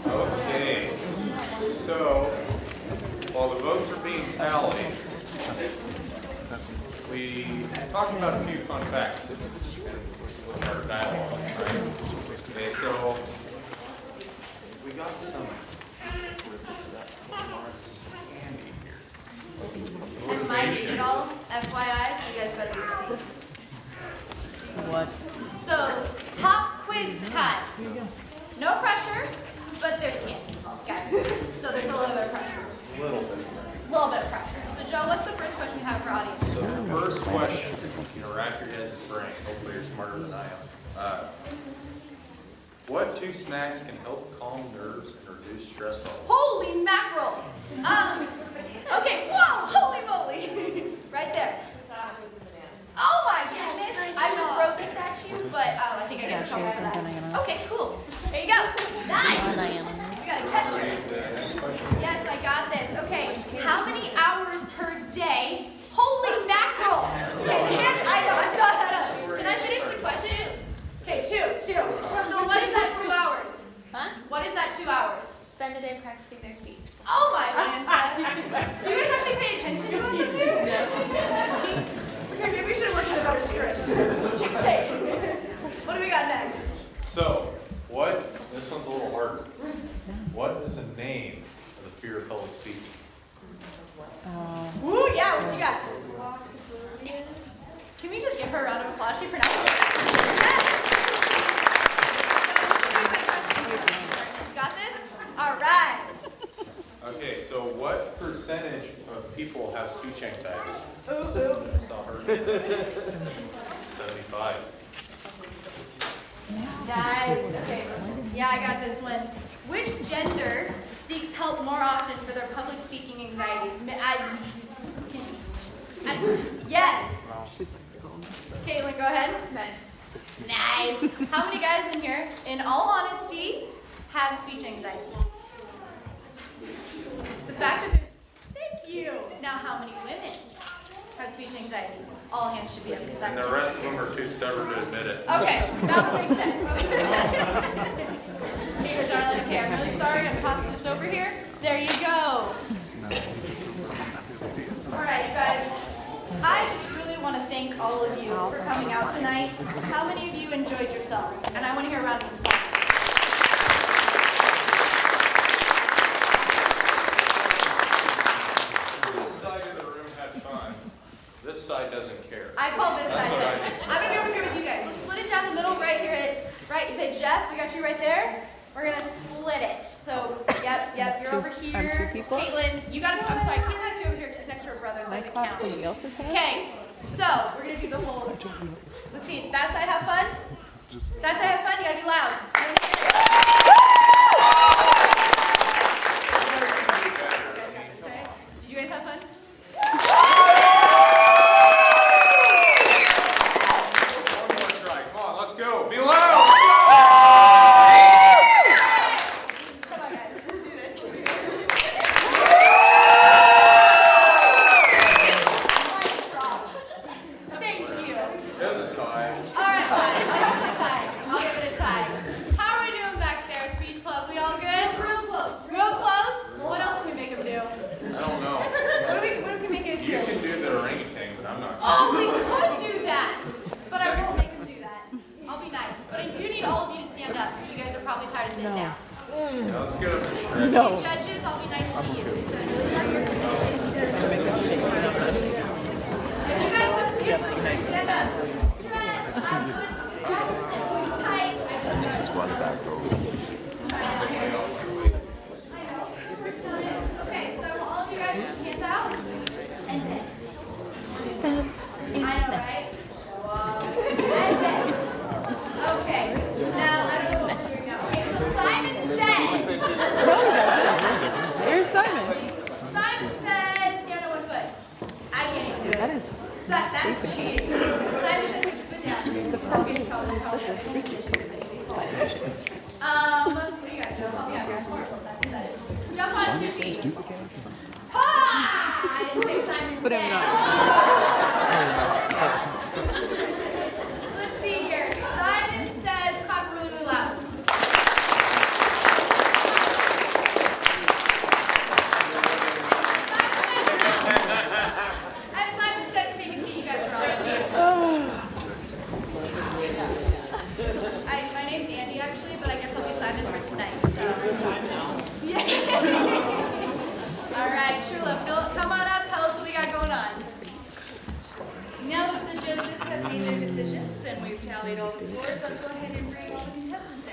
Okay, so while the votes are being tallied, we talked about a few fun facts in our dialogue, right? Okay, so we got some candy here. And my digital, FYI, so you guys better be ready. What? So, pop quiz time. No pressure, but there's candy, guys. So there's a little bit of pressure. A little bit. A little bit of pressure. So Joe, what's the first question you have for audience? So the first question, rack your head's brain. Hopefully you're smarter than I am. What two snacks can help calm nerves and reduce stress levels? Holy mackerel! Okay, whoa, holy moly! Right there. Oh my goodness! I would throw this at you, but I think I get in trouble for that. Okay, cool. There you go. Nice! You got a catcher. Yes, I got this. Okay, how many hours per day? Holy mackerel! I know, I saw that up. Can I finish the question? Okay, two. So what is that 2 hours? Huh? What is that 2 hours? Spend a day practicing their speech. Oh my Lanta. So you guys actually pay attention to us up here? Okay, maybe we should have worked on a better script. Just saying. What do we got next? So, this one's a little harder. What is the name of the fear of public speaking? Ooh, yeah, what you got? Can we just give her a round of applause? She pronounced it. Yes. You got this? All right. Okay, so what percentage of people have speech anxiety? Ooh. I saw her. 75. Guys, okay. Yeah, I got this one. Which gender seeks help more often for their public speaking anxieties? Yes. Caitlin, go ahead. Nice. How many guys in here, in all honesty, have speech anxiety? The fact that there's, thank you. Now, how many women have speech anxiety? All hands should be up because I'm And the rest of them are too stubborn to admit it. Okay, that would make sense. Here, darling. Okay, I'm really sorry. I'm tossing this over here. There you go. All right, you guys. I just really want to thank all of you for coming out tonight. How many of you enjoyed yourselves? And I want to hear a round of applause. This side of the room had fun. This side doesn't care. I call this That's side what I then. just I'm going to be over here with you guys. Let's split it down the middle right here at, hey, Jeff, we got you right there. We're going to split it. So, yep, you're over here. two people? Caitlin, you got to, I'm sorry, Caitlin has to be over here because she's next to her brother, so Can I doesn't clap count. somebody else's hand? Okay, so we're going to do the whole, let's see, that side have fun? That side have fun? You got to be loud. Did you guys have fun? One more try. Come on, let's go. Be loud. Come on, guys. Let's do this. Thank you. This is time. All right, fine. I'll give it a tie. How are we doing back there, Speech Club? We all good? Real close. Real close? What else can we make them do? I don't know. What do we make them You do? can do the orangutan, but I'm not. Oh, we could do that. But I won't make them do that. I'll be nice. But I do need all of you to stand up because you guys are probably tired of sitting down. Yeah, let's get up. No. Judges, I'll be nice to you. If you guys want to skip, stand up. Stretch. I'm good. Tight. This is why the back row. Okay, so all of you guys put your hands out. And then. I know, right? And then. Okay. Now, I don't know what we're doing now. Okay, so Simon says. Where's Simon? Simon says, stand on one foot. I can't even do it. That is That's cheating. Simon says, put your foot down. the Okay, so president I'll of the speech what do you guys do? Help me out here. Jump on 2 feet. Ah! I didn't say Simon Put him said. down. Let's see here. Simon says, clap really, really loud. And Simon says, take a seat. You guys are all my name's Andy, actually, but I guess I'll be Simon for tonight. So. Yeah. All right, Shula, come on up. Tell us what we got going on. Now that the judges have made their decisions and we've tallied all the scores, let's go ahead and bring all the contestants in.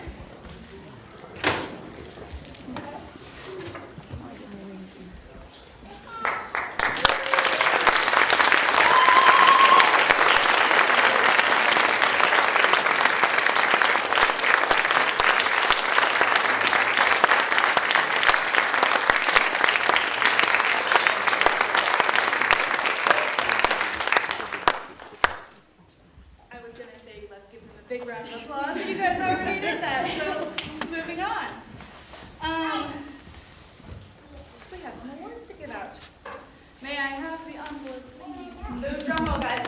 I was going to say, let's give them a big round of applause, but you guys already did that, so moving on. We have some awards to give out. May I have the envelope, please? Drum roll, guys.